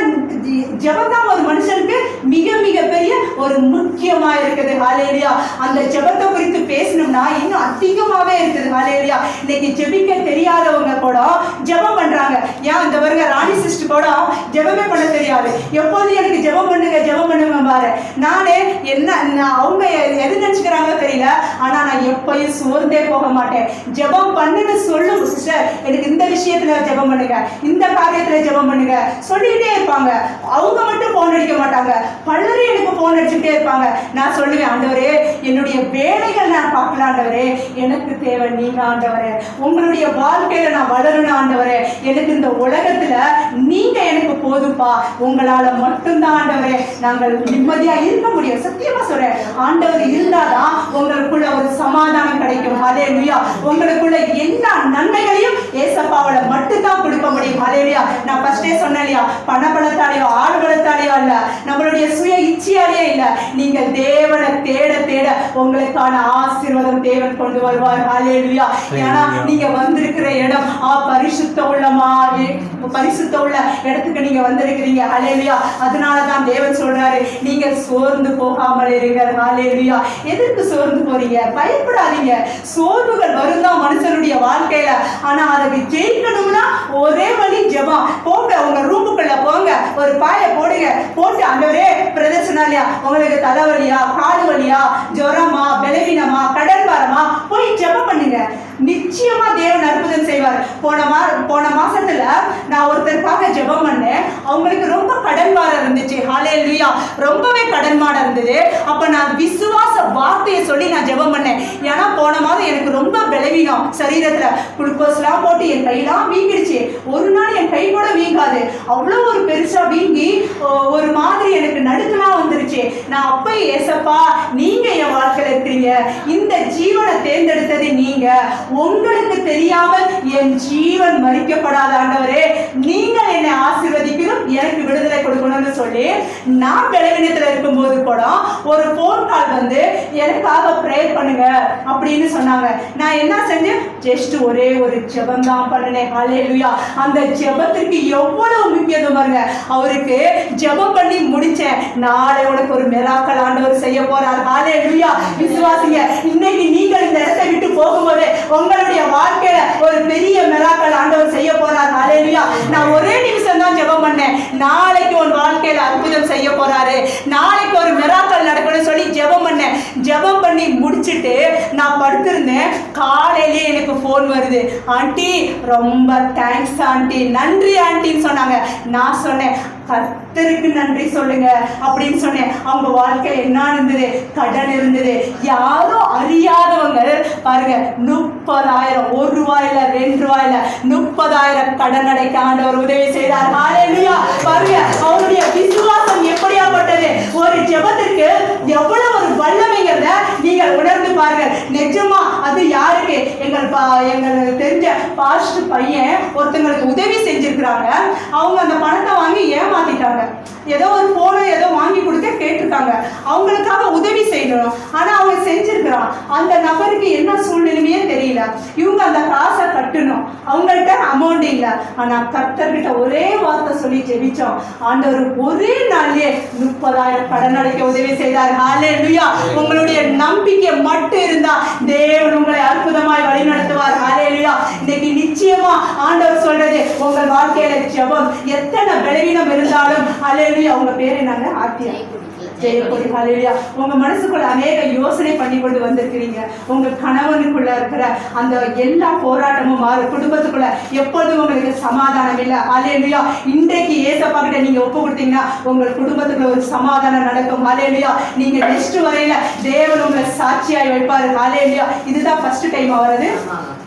ஜெபம் தான் ஒரு மனுஷனுக்கு மிக மிக பெரிய ஒரு முக்கியமா இருக்குது. ஹல்லேலூயா. அந்த ஜெபத்தை குறித்து பேசணும்னா இன்னும் அதிகமாவே இருக்குது. ஹல்லேலூயா. இன்னைக்கு ஜெபிக்க தெரியாதவங்க கூட ஜெபம் பண்றாங்க. ஏன் இந்த பாருங்க, ராணி சிஸ்டர் கூட ஜெபமே பண்ண தெரியாது. எப்போதும் எனக்கு ஜெபம் பண்ணுங்க ஜெபம் பண்ணுங்க பாரு. நானே என்ன அவங்க எது நினைச்சுக்கிறாங்க தெரியல, ஆனா நான் எப்பயும் சோர்ந்தே போக மாட்டேன். ஜெபம் பண்ணுன்னு சொல்லும் சிஸ்டர், எனக்கு இந்த விஷயத்துல ஜெபம் பண்ணுங்க, இந்த காரியத்துல ஜெபம் பண்ணுங்க சொல்லிக்கிட்டே இருப்பாங்க. அவங்க மட்டும் போன் அடிக்க மாட்டாங்க, பலரும் எனக்கு போன் அடிச்சுட்டே இருப்பாங்க. நான் சொல்லுவேன், ஆண்டவரே என்னுடைய வேலைகள் நான் பார்க்கல ஆண்டவரே, எனக்கு தேவை நீங்க ஆண்டவரே, உங்களுடைய வாழ்க்கையில நான் வளரணும் ஆண்டவரே, எனக்கு இந்த உலகத்துல நீங்க எனக்கு போதுப்பா, உங்களால மட்டும்தான் ஆண்டவரே நாங்கள் நிம்மதியா இருக்க முடியும். சத்தியமா சொல்றேன், ஆண்டவர் இருந்தாதான் உங்களுக்குள்ள ஒரு சமாதானம் கிடைக்கும். ஹல்லேலூயா. உங்களுக்குள்ள எல்லா நன்மைகளையும் ஏசப்பாவோட மட்டும்தான் கொடுக்க முடியும். ஹல்லேலூயா. நான் ஃபர்ஸ்டே சொன்னேன் இல்லையா, பணபலத்தாலேயோ ஆடு பலத்தாலேயோ அல்ல, நம்மளுடைய சுய இச்சையாலேயே இல்ல, நீங்க தேவனை தேட தேட உங்களுக்கான ஆசீர்வாதம் தேவன் கொண்டு வருவார். ஹல்லேலூயா. ஏன்னா நீங்க வந்திருக்கிற இடம் பரிசுத்த உள்ளமா, பரிசுத்த உள்ள இடத்துக்கு நீங்க வந்திருக்கிறீங்க. ஹல்லேலூயா. அதனாலதான் தேவன் சொல்றாரு நீங்க சோர்ந்து போகாமல் இருங்க. ஹல்லேலூயா. எதற்கு சோர்ந்து போறீங்க? பயப்படாதீங்க. சோர்வுகள் வரும்தான் மனுஷனுடைய வாழ்க்கையில, ஆனா அதுக்கு ஜெயிக்கணும்னா ஒரே வழி ஜெபம். போங்க, உங்க ரூமுக்குள்ள போங்க, ஒரு பாயை போடுங்க, போட்டு ஆண்டவரே பிரதர்சனாலியா உங்களுக்கு தலைவலியா, காடு வலியா, ஜுரமா, பலவீனமா, கடன் பாரமா போய் ஜெபம் பண்ணுங்க. நிச்சயமா தேவன் அற்புதம் செய்வார். போன மாசத்துல நான் ஒருத்தருக்காக ஜெபம் பண்ணேன். அவங்களுக்கு ரொம்ப கடன் பாரம் இருந்துச்சு. ஹல்லேலூயா. ரொம்பவே கடன் பாரம் இருந்தது. அப்ப நான் விசுவாச வார்த்தையை சொல்லி நான் ஜெபம் பண்ணேன். ஏன்னா போன மாதம் எனக்கு ரொம்ப பலவீனம், சரீரத்துல குளுக்கோஸ்லாம் போட்டு என் கையெல்லாம் வீங்கிடுச்சு. ஒரு நாள் என் கை கூட வீங்காது, அவ்வளோ ஒரு பெருசா வீங்கி ஒரு மாதிரி எனக்கு நடுக்கலாம் வந்துருச்சு. நான் அப்ப ஏசப்பா நீங்க என் வாழ்க்கையில இருக்கிறீங்க, இந்த ஜீவனை தேர்ந்தெடுத்தது நீங்க, உங்களுக்கு தெரியாமல் என் ஜீவன் மறிக்கப்படாத ஆண்டவரே, நீங்கள் என்னை ஆசீர்வதிக்கணும், எனக்கு விடுதலை கொடுக்கணும்னு சொல்லி நான் பலவீனத்துல இருக்கும்போது கூட ஒரு போன் கால் வந்து எனக்காக ப்ரேயர் பண்ணுங்க அப்படின்னு சொன்னாங்க. நான் என்ன செஞ்சேன்? ஜஸ்ட் ஒரே ஒரு ஜெபம் தான் பண்ணினேன். ஹல்லேலூயா. அந்த ஜெபத்திற்கு எவ்வளவு முக்கியத்துவம் பாருங்க. அவருக்கு ஜெபம் பண்ணி முடிச்சேன். நாளை உனக்கு ஒரு மிராக்கல் ஆண்டவர் செய்ய போறார். ஹல்லேலூயா. விசுவாசிங்க. இன்னைக்கு நீங்க போகும்போது உங்களுடைய வாழ்க்கையில ஒரு பெரிய மிராக்கள் ஆண்டவர் செய்ய போறார். ஹல்லேலூயா. நான் ஒரே நிமிஷம் தான் ஜெபம் பண்ணேன். நாளைக்கு உன் வாழ்க்கையில அற்புதம் செய்ய போறாரு, நாளைக்கு ஒரு மிராக்கள் நடக்கணும்னு சொல்லி ஜெபம் பண்ணேன். ஜெபம் பண்ணி முடிச்சுட்டு நான் படுத்திருந்தேன். காலையிலே எனக்கு ஃபோன் வருது. ஆண்டி ரொம்ப தேங்க்ஸ் ஆண்டி, நன்றி ஆண்டின்னு சொன்னாங்க. நான் சொன்னேன் கர்த்தருக்கு நன்றி சொல்லுங்க அப்படின்னு சொன்னேன். அவங்க வாழ்க்கையில் என்ன இருந்தது? கடன் இருந்தது. யாரோ அறியாதவங்க பாருங்க 30,000, 1 ரூபாயில 2 ரூபாயில 30,000 கடன் அடைக்க ஆண்டவர் உதவி செய்தார். ஹல்லேலூயா. பாருங்க அவருடைய விசுவாசம் எப்படியாப்பட்டது, ஒரு ஜெபத்திற்கு எவ்வளவு ஒரு வல்லமைங்கிறத நீங்கள் உணர்ந்து பாருங்க. நிஜமா அது யாருக்கு? எங்களுக்கு தெரிஞ்ச பாஸ்டர் பையன் ஒருத்தங்களுக்கு உதவி செஞ்சிருக்கிறாங்க. அவங்க அந்த பணத்தை வாங்கி ஏமாத்திட்டாங்க. ஏதோ ஒரு போனை ஏதோ வாங்கி கொடுக்க கேட்டிருக்காங்க. அவங்களுக்காக உதவி செய்யணும். ஆனா அவங்க செஞ்சிருக்கிறான். அந்த நபருக்கு என்ன சூழ்நிலையே தெரியல. இவங்க அந்த காசை கட்டணும். அவங்கள்ட்ட அமௌண்ட் இல்லை. ஆனா கர்த்தர்கிட்ட ஒரே வார்த்தை சொல்லி ஜெபிச்சோம். ஆண்டவர் ஒரே நாள்லயே 30,000 கடன் அடைக்க உதவி செய்தார். ஹல்லேலூயா. உங்களுடைய நம்பிக்கை மட்டும் இருந்தா தேவன் உங்களை அற்புதமாய் வழி நடத்துவார். ஹல்லேலூயா. இன்னைக்கு நிச்சயமா ஆண்டவர் சொல்றது, உங்கள் வாழ்க்கையில ஜெபம் எத்தனை பலவீனம் இருந்தாலும் ஹல்லேலூயா. உங்க பேர் என்னங்க? ஆத்தியா ஜெயக்கொடி. ஹல்லேலூயா. உங்க மனசுக்குள்ள அநேக யோசனை பண்ணி கொண்டு வந்திருக்கிறீங்க. உங்க கணவனுக்குள்ள இருக்கிற அந்த எல்லா போராட்டமும் குடும்பத்துக்குள்ள எப்பொழுதும் உங்களுக்கு சமாதானம் இல்லை. ஹல்லேலூயா. இன்றைக்கு ஏசப்பா கிட்ட நீங்க ஒப்பு கொடுத்தீங்கன்னா உங்கள் குடும்பத்துக்குள்ள ஒரு சமாதானம் நடக்கும். ஹல்லேலூயா. நீங்க நெக்ஸ்ட் வரையில தேவன் உங்களை சாட்சியாய் வைப்பாரு. ஹல்லேலூயா. இதுதான் ஃபர்ஸ்ட் டைம் வருது.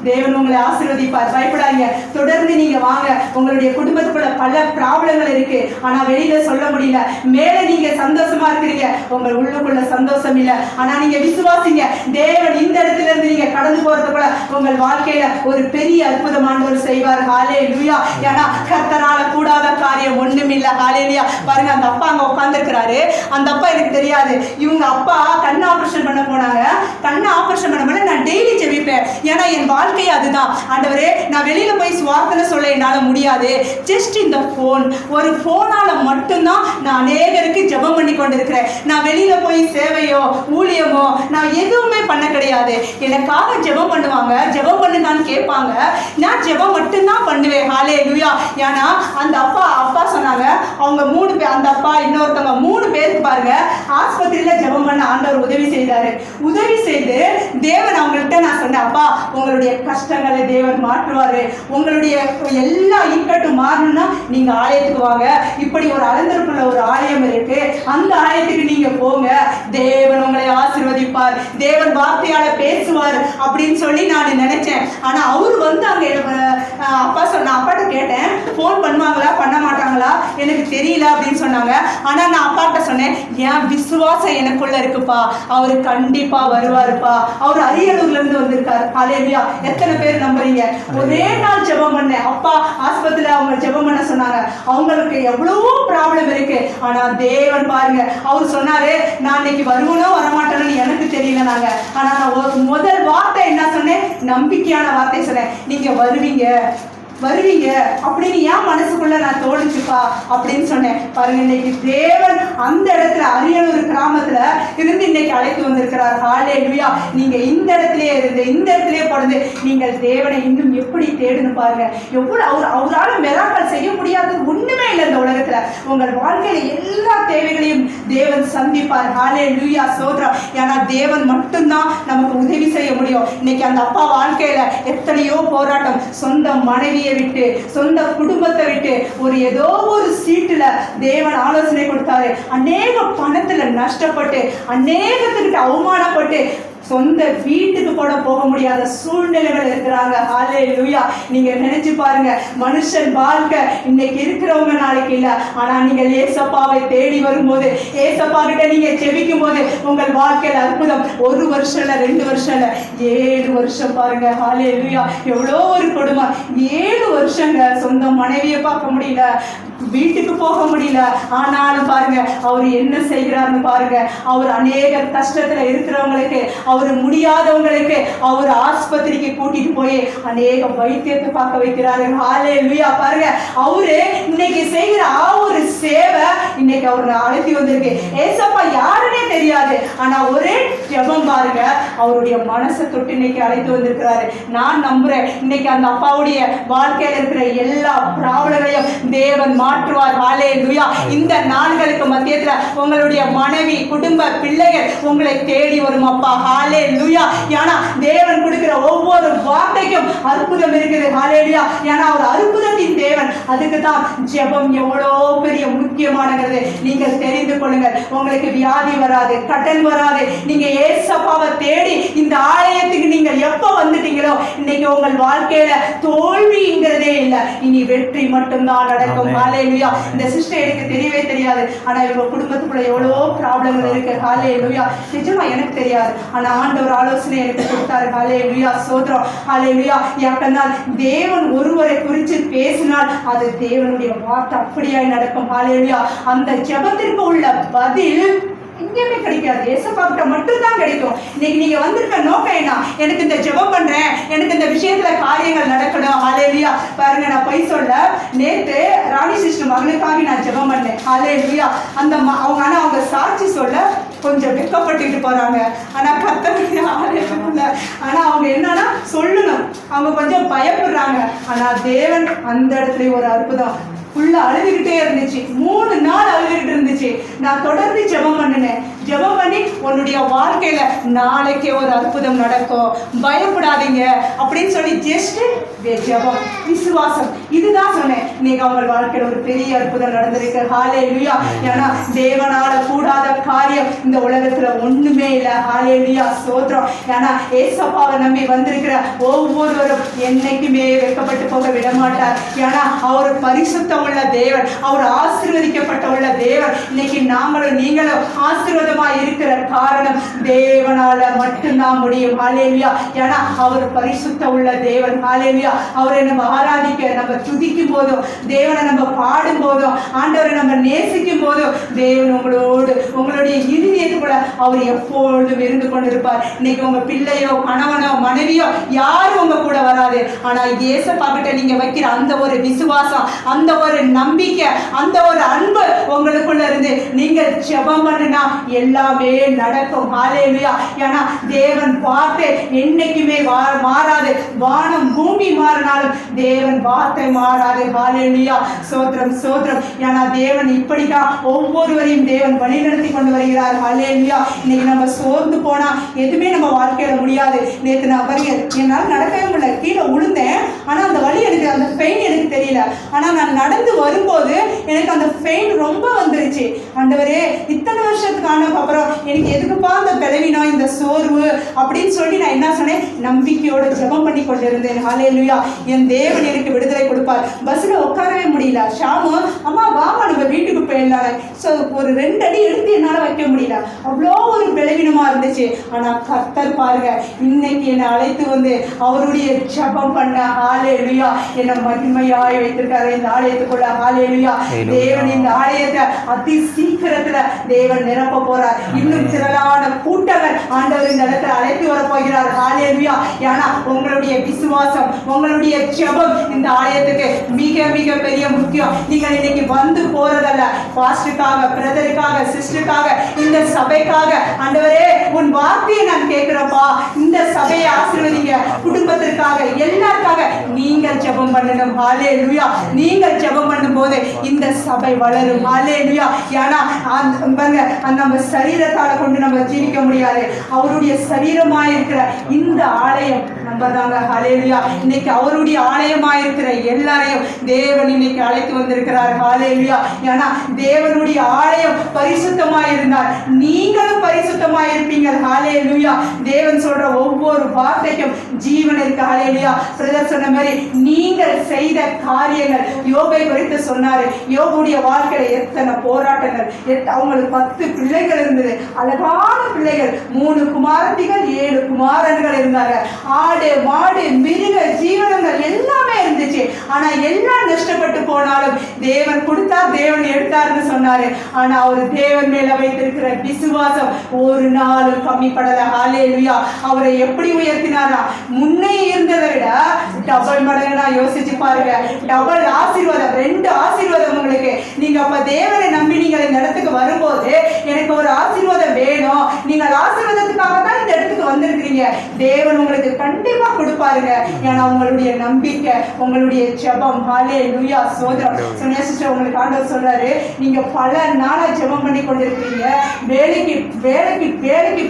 தேவன் உங்களை ஆசீர்வதிப்பார். பயப்படாதீங்க. தொடர்ந்து நீங்க வாங்க. உங்களுடைய குடும்பத்துக்குள்ள பல ப்ராப்ளங்கள் இருக்கு, ஆனா வெளியில சொல்ல முடியல. மேல நீங்க சந்தோஷமா இருக்கிறீங்க, உங்கள் உள்ளுக்குள்ள சந்தோஷம் இல்லை. ஆனா நீங்க விசுவாசிங்க, தேவன் இந்த இடத்துல இருந்து நீங்க கடந்து போறதுக்குள்ள உங்கள் வாழ்க்கையில ஒரு பெரிய அற்புதமானவர் செய்வார். ஹல்லேலூயா. ஏன்னா கர்த்தரால கூடாத காரியம் ஒண்ணும் இல்லை. ஹல்லேலூயா. பாருங்க அந்த அப்பா அங்க உட்கார்ந்துருக்கிறாரு. அந்த அப்பா எனக்கு தெரியாது. இவங்க அப்பா கண் ஆபரேஷன் பண்ண போனாங்க. கண் ஆபரேஷன் பண்ண நான் டெய்லி ஜெபிப்பேன். ஏன்னா என் வாழ்க்கை அதுதான். ஆண்டவரே, நான் வெளியில போய் சுவார்த்தனை சொல்ல என்னால முடியாது. ஜஸ்ட் இந்த போன், ஒரு போனால மட்டும்தான் நான் அநேகருக்கு ஜெபம் பண்ணி கொண்டிருக்கிறேன். நான் வெளியில போய் சேவையோ ஊழியமோ நான் எதுவுமே பண்ண கிடையாது. எனக்காக ஜெபம் பண்ணுவாங்க, ஜெபம் பண்ணுங்கன்னு கேட்பாங்க. நான் ஜெபம் மட்டும்தான் பண்ணுவேன். ஹல்லேலூயா. ஏன்னா அந்த அப்பா சொன்னாங்க, அவங்க 3 பேர், அந்த அப்பா இன்னொருத்தவங்க 3 பேருக்கு பாருங்க ஆஸ்பத்திரியில ஜெபம் பண்ண ஆண்டவர் உதவி செய்தாரு. உதவி செய்து தேவன் அவங்கள்ட்ட நான் சொன்னேன், அப்பா உங்களுடைய கஷ்டங்களை தேவன் மாற்றுவாரு. உங்களுடைய எல்லா இக்கட்டும் மாறணும்னா நீங்க ஆலயத்துக்கு வாங்க. இப்படி ஒரு அலந்தருக்குள்ள ஒரு ஆலயம் இருக்கு, அந்த ஆலயத்துக்கு நீங்க போங்க. தேவன் உங்களை ஆசீர்வதிப்பார், தேவன் வார்த்தையால பேசுவார் அப்படின்னு சொல்லி நான் நினைச்சேன். ஆனா அவரு வந்து அங்க அப்பா சொன்ன அப்பாட்ட கேட்டேன், போன் பண்ணுவாங்களா பண்ண மாட்டாங்களா எனக்கு தெரியல அப்படின்னு சொன்னாங்க. ஆனா நான் அப்பாட்ட சொன்னேன், என் விசுவாசம் எனக்குள்ள இருக்குப்பா, அவரு கண்டிப்பா வருவாருப்பா. அவர் அரியலூர்ல இருந்து வந்திருக்காரு. ஹல்லேலூயா. எத்தனை பேர் நம்புறீங்க? ஒரே நாள் ஜெபம் பண்ணேன். அப்பா ஆஸ்பத்திரியில அவங்க ஜெபம் பண்ண சொன்னாங்க. அவங்களுக்கு எவ்வளவோ ப்ராப்ளம் இருக்கு. ஆனா தேவன் பாருங்க, அவர் சொன்னாரு, நான் இன்னைக்கு வருவனோ வரமாட்டேன்னு எனக்கு தெரியல. ஆனா நான் ஒரு முதல் வார்த்தை என்ன சொன்னேன்? நம்பிக்கையான வார்த்தை சொன்னேன். நீங்க வருவீங்க அப்படின்னு என் மனசுக்குள்ள நான் தோணுச்சுப்பா அப்படின்னு சொன்னேன். பாருங்க, இன்னைக்கு தேவன் அந்த இடத்துல அரியலூர் கிராமத்துல இருந்து இன்னைக்கு அழைத்து வந்திருக்கிறார். ஹல்லேலூயா. நீங்க இந்த இடத்துலயே இருந்து இந்த இடத்துலயே பிறந்து நீங்கள் தேவனை இன்னும் எப்படி தேடணும் பாருங்க. எவ்வளவு அவரால் மிராக்கள் செய்ய முடியாதது ஒண்ணுமே இல்லை இந்த உலகத்துல. உங்கள் வாழ்க்கையில எல்லா தேவைகளையும் தேவன் சந்திப்பார். ஹல்லேலூயா. சோத்ரம். ஏன்னா தேவன் மட்டும்தான் நமக்கு உதவி செய்ய முடியும். இன்னைக்கு அந்த அப்பா வாழ்க்கையில எத்தனையோ போராட்டம், சொந்த மனைவியை விட்டு, சொந்த குடும்பத்தை விட்டு, ஏதோ ஒரு சீட்டுல தேவன் ஆலோசனை கொடுத்தாரு. அநேக பணத்துல நஷ்டப்பட்டு, அநேகத்துக்கிட்ட அவமானப்பட்டு, சொந்த வீட்டுக்கு கூட போக முடியாத சூழ்நிலைகள் இருக்கிறாங்க. ஹல்லேலூயா. நீங்க நினைச்சு பாருங்க, மனுஷன் வாழ்க்கை இன்னைக்கு இருக்கிறவங்க நாளைக்கு இல்ல. ஆனா நீங்க ஏசப்பாவை தேடி வரும்போது, ஏசப்பா கிட்ட நீங்க ஜெபிக்கும் போது உங்கள் வாழ்க்கையில அற்புதம். 1 வருஷம் இல்ல, 2 வருஷம் இல்ல, 7 வருஷம் பாருங்க. ஹல்லேலூயா. எவ்வளோ ஒரு கொடுமை. 7 வருஷங்க சொந்த மனைவியை பார்க்க முடியல, வீட்டுக்கு போக முடியல. ஆனாலும் பாருங்க அவர் என்ன செய்கிறார்னு பாருங்க. அவர் அநேக கஷ்டத்துல இருக்கிறவங்களுக்கு அவர் முடியாதவங்களுக்கு அவர் ஆஸ்பத்திரிக்கு கூட்டிட்டு போய் அநேக வைத்தியத்தை பார்க்க வைக்கிறாரு. ஹல்லேலூயா. பாருங்க, அவரு இன்னைக்கு செய்கிற ஒரு சேவை இன்னைக்கு அவர் அழைத்து வந்திருக்கு. ஏசப்பா யாருன்னே தெரியாது, ஆனா ஒரே ஜெபம் பாருங்க அவருடைய மனசை தொட்டு இன்னைக்கு அழைத்து வந்திருக்கிறாரு. நான் நம்புறேன் இன்னைக்கு அந்த அப்பாவுடைய வாழ்க்கையில இருக்கிற எல்லா ப்ராப்ளங்களையும் தேவன் மாற்றுவார். ஹல்லேலூயா. இந்த நாட்களுக்கு மத்தியத்துல உங்களுடைய மனைவி, குடும்ப, பிள்ளைகள் உங்களை தேடி வரும் அப்பா. ஹல்லேலூயா. ஏன்னா தேவன் கொடுக்கிற ஒவ்வொரு வார்த்தைக்கும் அற்புதம் இருக்குது. ஹல்லேலூயா. ஏன்னா அவர் அற்புதத்தின் தேவன். அதுக்கு தான் ஜெபம் எவ்வளோ பெரிய முக்கியமானது. நீங்கள் தெரிந்து கொள்ளுங்கள், உங்களுக்கு வியாதி வராது, கடன் வராது. நீங்க ஏசப்பாவை தேடி இந்த ஆலயத்துக்கு நீங்க எப்ப வந்துட்டீங்களோ இன்னைக்கு உங்கள் வாழ்க்கையில தோல்விங்கிறதே இல்லை, இனி வெற்றி மட்டும்தான் நடக்கும். ஹல்லேலூயா. இந்த சிஸ்டர் எனக்கு தெரியவே தெரியாது, ஆனா இவங்க குடும்பத்துக்குள்ள எவ்வளோ ப்ராப்ளங்கள் இருக்கு. ஹல்லேலூயா. நிஜமா எனக்கு தெரியாது, ஆனா ஆண்டவர் ஆலோசனை எனக்கு கொடுத்தாரு. ஹல்லேலூயா. சோத்ரம். ஹல்லேலூயா. யாக்கனால் தேவன் ஒருவரை குறித்து பேசினால் அது தேவனுடைய வார்த்தை அப்படியாய் நடக்கும். ஹல்லேலூயா. அந்த ஜெபத்திற்கு உள்ள பதில் எங்கேயுமே கிடைக்காது, ஏசப்பா கிட்ட மட்டும் தான் கிடைக்கும். இன்னைக்கு நீங்க வந்திருக்க நோக்கம் என்ன? எனக்கு இந்த ஜெபம் பண்றேன், எனக்கு இந்த விஷயத்துல காரியங்கள் நடக்கணும். ஹல்லேலூயா. பாருங்க, நான் போய் சொல்ல, நேத்து ராணி சிஸ்டர் மகளுக்காக நான் ஜெபம் பண்ணேன். ஹல்லேலூயா. அந்த அவங்க ஆனா அவங்க சாட்சி சொல்ல கொஞ்சம் வெக்கப்பட்டுட்டு போறாங்க. ஆனா கர்த்தருடைய ஆலயத்துக்குள்ள ஆனா அவங்க என்னன்னா சொல்லணும், அவங்க கொஞ்சம் பயப்படுறாங்க. ஆனா தேவன் அந்த இடத்துல ஒரு அற்புதம் உள்ள அழுதுகிட்டே இருந்துச்சு. 3 நாள் அழுதுகிட்டு இருந்துச்சு. நான் தொடர்ந்து ஜெபம் பண்ணினேன். ஜெபம் பண்ணி உன்னுடைய வாழ்க்கையில நாளைக்கே ஒரு அற்புதம் நடக்கும், பயப்படாதீங்க அப்படின்னு சொல்லி ஜஸ்ட் ஜெபம், விசுவாசம், இதுதான் சொன்னேன். இன்னைக்கு அவங்க வாழ்க்கையில ஒரு பெரிய அற்புதம் நடந்திருக்கு. ஹல்லேலூயா. ஏன்னா தேவனால கூடாத காரியம் இந்த உலகத்துல ஒண்ணுமே இல்லை. ஹல்லேலூயா. சோத்ரம். ஏன்னா ஏசப்பாவை நம்பி வந்திருக்கிற ஒவ்வொருவரும் என்னைக்குமே வெட்கப்பட்டு போக விட மாட்டார். ஏன்னா அவர் பரிசுத்தம் உள்ள தேவன், அவர் ஆசீர்வதிக்கப்பட்ட உள்ள தேவன். இன்னைக்கு நாங்களும் நீங்களும் ஆசீர்வாதமாய் இருக்கிற காரணம் தேவனால மட்டும்தான் முடியும். ஹல்லேலூயா. ஏன்னா அவர் பரிசுத்த உள்ள தேவன். ஹல்லேலூயா. அவரை நம்ம ஆராதிக்க, நம்ம துதிக்கும் போதும், தேவனை நம்ம பாடும் போதும், ஆண்டவரை நம்ம நேசிக்கும் போதும் தேவன் உங்களோடு உங்களுடைய இருதயத்துக்குள்ள அவர் எப்பொழுதும் இருந்து கொண்டிருப்பார். இன்னைக்கு உங்க பிள்ளையோ, கணவனோ, மனைவியோ யாரும் உங்க கூட வராது. ஆனா ஏசப்பா கிட்ட நீங்க வைக்கிற அந்த ஒரு விசுவாசம், அந்த ஒரு நம்பிக்கை, அந்த ஒரு அன்பு உங்களுக்குள்ள இருந்து நீங்க ஜெபம் பண்ணினா எல்லாமே நடக்கும். ஹல்லேலூயா. ஏன்னா தேவன் வார்த்தை என்னைக்குமே மாறாது. வானம் பூமி மாறினாலும் தேவன் வார்த்தை மாறாது. ஹல்லேலூயா. சோத்ரம், சோத்ரம். ஏன்னா தேவன் இப்படிதான் ஒவ்வொருவரையும் தேவன் வழிநடத்தி கொண்டு வருகிறார். ஹல்லேலூயா. இன்னைக்கு நம்ம சோர்ந்து போனா எதுவுமே நம்ம வாழ்க்கையில முடியாது. நேற்று நான் பாருங்க, என்னால் நடக்கவே முடியல, கீழே விழுந்தேன். ஆனா அந்த வலி எனக்கு, அந்த பெயின் எனக்கு தெரியல. ஆனா நான் நடந்து வரும்போது எனக்கு அந்த பெயின் ரொம்ப வந்துருச்சு. ஆண்டவரே, இத்தனை வருஷத்துக்கான அப்புறம் எனக்கு எதுக்குப்பா அந்த பலவீனம், இந்த சோர்வு அப்படின்னு சொல்லி நான் என்ன சொன்னேன், நம்பிக்கையோட ஜெபம் பண்ணி கொண்டிருந்தேன். ஹல்லேலூயா. என் தேவன் எனக்கு விடுதலை கொடுப்பார். பஸ்ல உட்காரவே முடியல. ஷாமு, அம்மா வாமா நம்ம வீட்டுக்கு போயிடலாம். ஸோ ஒரு 2 அடி எடுத்து என்னால் வைக்க முடியல, அவ்வளோ ஒரு பலவீனமா இருந்துச்சு. ஆனா கர்த்தர் பாருங்க, இன்னைக்கு என்னை அழைத்து வந்து அவருடைய ஜெபம் பண்ண, ஹல்லேலூயா, என்னை மகிமையாய் வைத்திருக்காரு இந்த ஆலயத்துக்குள்ள. ஹல்லேலூயா. தேவன் இந்த ஆலயத்தை அதி சீக்கிரத்துல தேவன் நிரப்ப போறார். இன்னும் திரளான கூட்டங்கள் ஆண்டவர் இந்த இடத்துல அழைத்து வர போகிறார். ஹல்லேலூயா. ஏன்னா உங்களுடைய விசுவாசம், உங்களுடைய ஜெபம் இந்த ஆலயத்துக்கு மிக மிக பெரிய முக்கியம். நீங்கள் இன்னைக்கு வந்து போறதல்ல, பாஸ்டருக்காக, பிரதருக்காக, சிஸ்டருக்காக, இந்த சபைக்காக. ஆண்டவரே, உன் வார்த்தையை நான் கேட்கிறப்பா, இந்த சபையை ஆசீர்வதிங்க, குடும்பத்திற்காக, எல்லாருக்காக நீங்கள் ஜெபம் பண்ணணும். ஹல்லேலூயா. நீங்கள் ஜெபம் பண்ணும்போது இந்த சபை வளரும். ஹல்லேலூயா. ஏன்னா நம்ம சரீரத்தால கொண்டு நம்ம ஜீவிக்க முடியாது. அவருடைய சரீரமாய் இருக்கிற இந்த ஆலயம் நம்ம தாங்க. ஹல்லேலூயா. இன்னைக்கு அவருடைய ஆலயமாய் இருக்கிற எல்லாரையும் தேவன் இன்னைக்கு அழைத்து வந்திருக்கிறார். ஹல்லேலூயா. ஏன்னா தேவனுடைய ஆலயம் பரிசுத்தமாய் இருந்தால் நீங்களும் பரிசுத்தமாய் இருப்பீங்க. ஹல்லேலூயா. தேவன் சொல்ற ஒவ்வொரு வார்த்தைக்கும் ஜீவன் இருக்கு. ஹல்லேலூயா. பிரதர் சொன்ன மாதிரி நீங்கள் செய்த காரியங்கள், யோபை குறித்து சொன்னாரு. யோபுடைய வாழ்க்கையில எத்தனை போராட்டங்கள், அவங்களுக்கு 10 பிள்ளைகள் பிள்ளைகள் இருந்தது, அழகான பிள்ளைகள். 3 குமாரத்திகள் 7 குமாரன்கள் இருந்தாங்க. ஆடு மாடு மிருக ஜீவனங்கள் எல்லாமே இருந்துச்சு. ஆனா எல்லாம் நஷ்டப்பட்டு போனாலும் தேவன் கொடுத்தார், தேவன் எடுத்தார்னு சொன்னாரு. ஆனா அவர் தேவன் மேல வைத்திருக்கிற விசுவாசம் ஒரு நாளும் கம்மிப்படல. ஹல்லேலூயா. அவரை எப்படி உயர்த்தினாரா? முன்னே இருந்ததை விட டபுள் மடங்குனா யோசிச்சு பாருங்க. டபுள் ஆசீர்வாதம், 2 ஆசீர்வாதம் உங்களுக்கு. நீங்க அப்ப தேவனை நம்பி நீங்கள் இந்த இடத்துக்கு வரும்போது எனக்கு ஒரு ஆசீர்வாதம் வேணும், நீங்கள் ஆசீர்வாதத்துக்காக தான் இந்த இடத்துக்கு வந்திருக்கிறீங்க, தேவன் உங்களுக்கு கண்டிப்பா கொடுப்பாருங்க. ஏன்னா உங்களுடைய நம்பிக்கை, உங்களுடைய ஜெபம். ஹல்லேலூயா. சோதரம் சொன்னியா சிஸ்டர், உங்களுக்கு ஆண்டவர் சொல்றாரு, நீங்க பல நாளா ஜெபம் பண்ணி கொண்டிருக்கிறீங்க, வேலைக்கு வேலைக்கு வேலைக்கு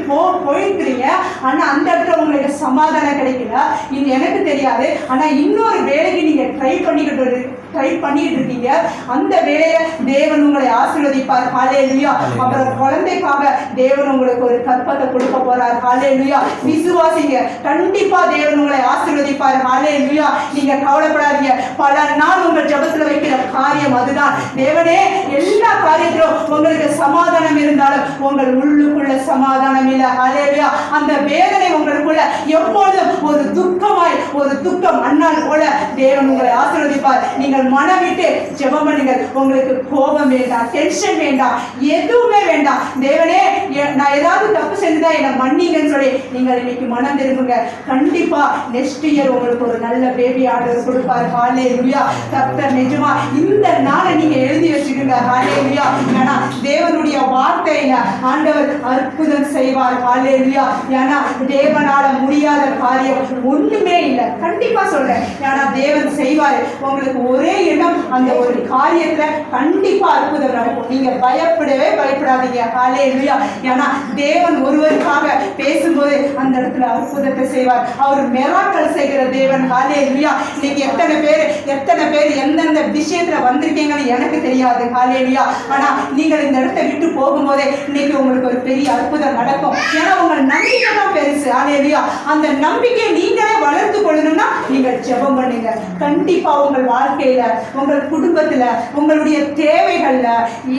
போயிருக்கிறீங்க. ஆனா அந்த இடத்துல உங்களுக்கு சமாதானம் கிடைக்கல. இது எனக்கு தெரியாது. ஆனா இன்னொரு வேலைக்கு நீங்க ட்ரை பண்ணிட்டு இருக்கீங்க. அந்த வேலையை தேவன் உங்களை ஆசீர்வதிப்பார். ஹல்லேலூயா. அப்புறம் குழந்தைக்காக தேவன் உங்களுக்கு ஒரு கற்பத்தை கொடுக்க போறார். ஹல்லேலூயா. விசுவாசிங்க, கண்டிப்பா தேவன் உங்களை ஆசீர்வதிப்பார். ஹல்லேலூயா. நீங்க கவலைப்படாதீங்க. பல நாள் உங்கள் ஜெபத்துல வைக்கிற காரியம் அதுதான். தேவனே, எல்லா காரியத்திலும் உங்களுக்கு சமாதானம் இருந்தாலும் உங்கள் உள்ளுக்குள்ள சமாதானம் இல்லை. ஹல்லேலூயா. அந்த வேதனை உங்களுக்குள்ள எப்பொழுதும் ஒரு துக்கமாய், ஒரு துக்கம் அண்ணால் போல தேவன் உங்களை ஆசீர்வதிப்பார். நீங்கள் மனம் விட்டு ஜெபம் பண்ணுங்கள். உங்களுக்கு கோபம் வேண்டாம், டென்ஷன் வேண்டாம், எதுவுமே வேண்டாம். தேவனே, நான் ஏதாவது தப்பு செஞ்சுதான் என்னை மன்னிங்கன்னு சொல்லி நீங்கள் இன்னைக்கு மனம் திரும்புங்க. கண்டிப்பா நெக்ஸ்ட் இயர் உங்களுக்கு ஒரு நல்ல பேபி ஆர்டர் கொடுப்பாரு. ஹல்லேலூயா. கர்த்தர் நிஜமா இந்த நாளை நீங்க எழுதி வச்சுக்கோங்க. ஹல்லேலூயா. ஏன்னா தேவனுடைய வார்த்தையில ஆண்டவர் அற்புதம் செய்வார். ஹல்லேலூயா. ஏன்னா தேவனால முடியாத காரியம் ஒண்ணுமே இல்லை. கண்டிப்பா சொல்றேன். ஏன்னா தேவன் செய்வாரு. உங்களுக்கு ஒரே எண்ணம், அந்த ஒரு காரியத்துல கண்டிப்பா அற்புதம் நடக்கும். நீங்க பயப்படவே பயப்படாதீங்க. ஹல்லேலூயா. ஏன்னா தேவன் ஒருவருக்காக பேசும்போது அந்த இடத்துல அற்புதத்தை செய்வார். அவர் மிராக்கிள் செய்கிற தேவன். ஹல்லேலூயா. இன்னைக்கு எத்தனை பேர் எந்தெந்த விஷயத்துல வந்திருக்கீங்கன்னு எனக்கு தெரியாது. ஹல்லேலூயா. ஆனா நீங்கள் இந்த இடத்தை விட்டு போகும்போதே இன்னைக்கு உங்களுக்கு ஒரு பெரிய அற்புதம் நடக்கும். ஏன்னா உங்கள் நம்பிக்கை தான் பெருசு. ஹல்லேலூயா. அந்த நம்பிக்கையை நீங்களே வளர்த்து கொள்ளணும்னா நீங்கள் ஜெபம் பண்ணுங்க. கண்டிப்பா உங்கள் வாழ்க்கையில, உங்கள் குடும்பத்துல, உங்களுடைய தேவைகள்ல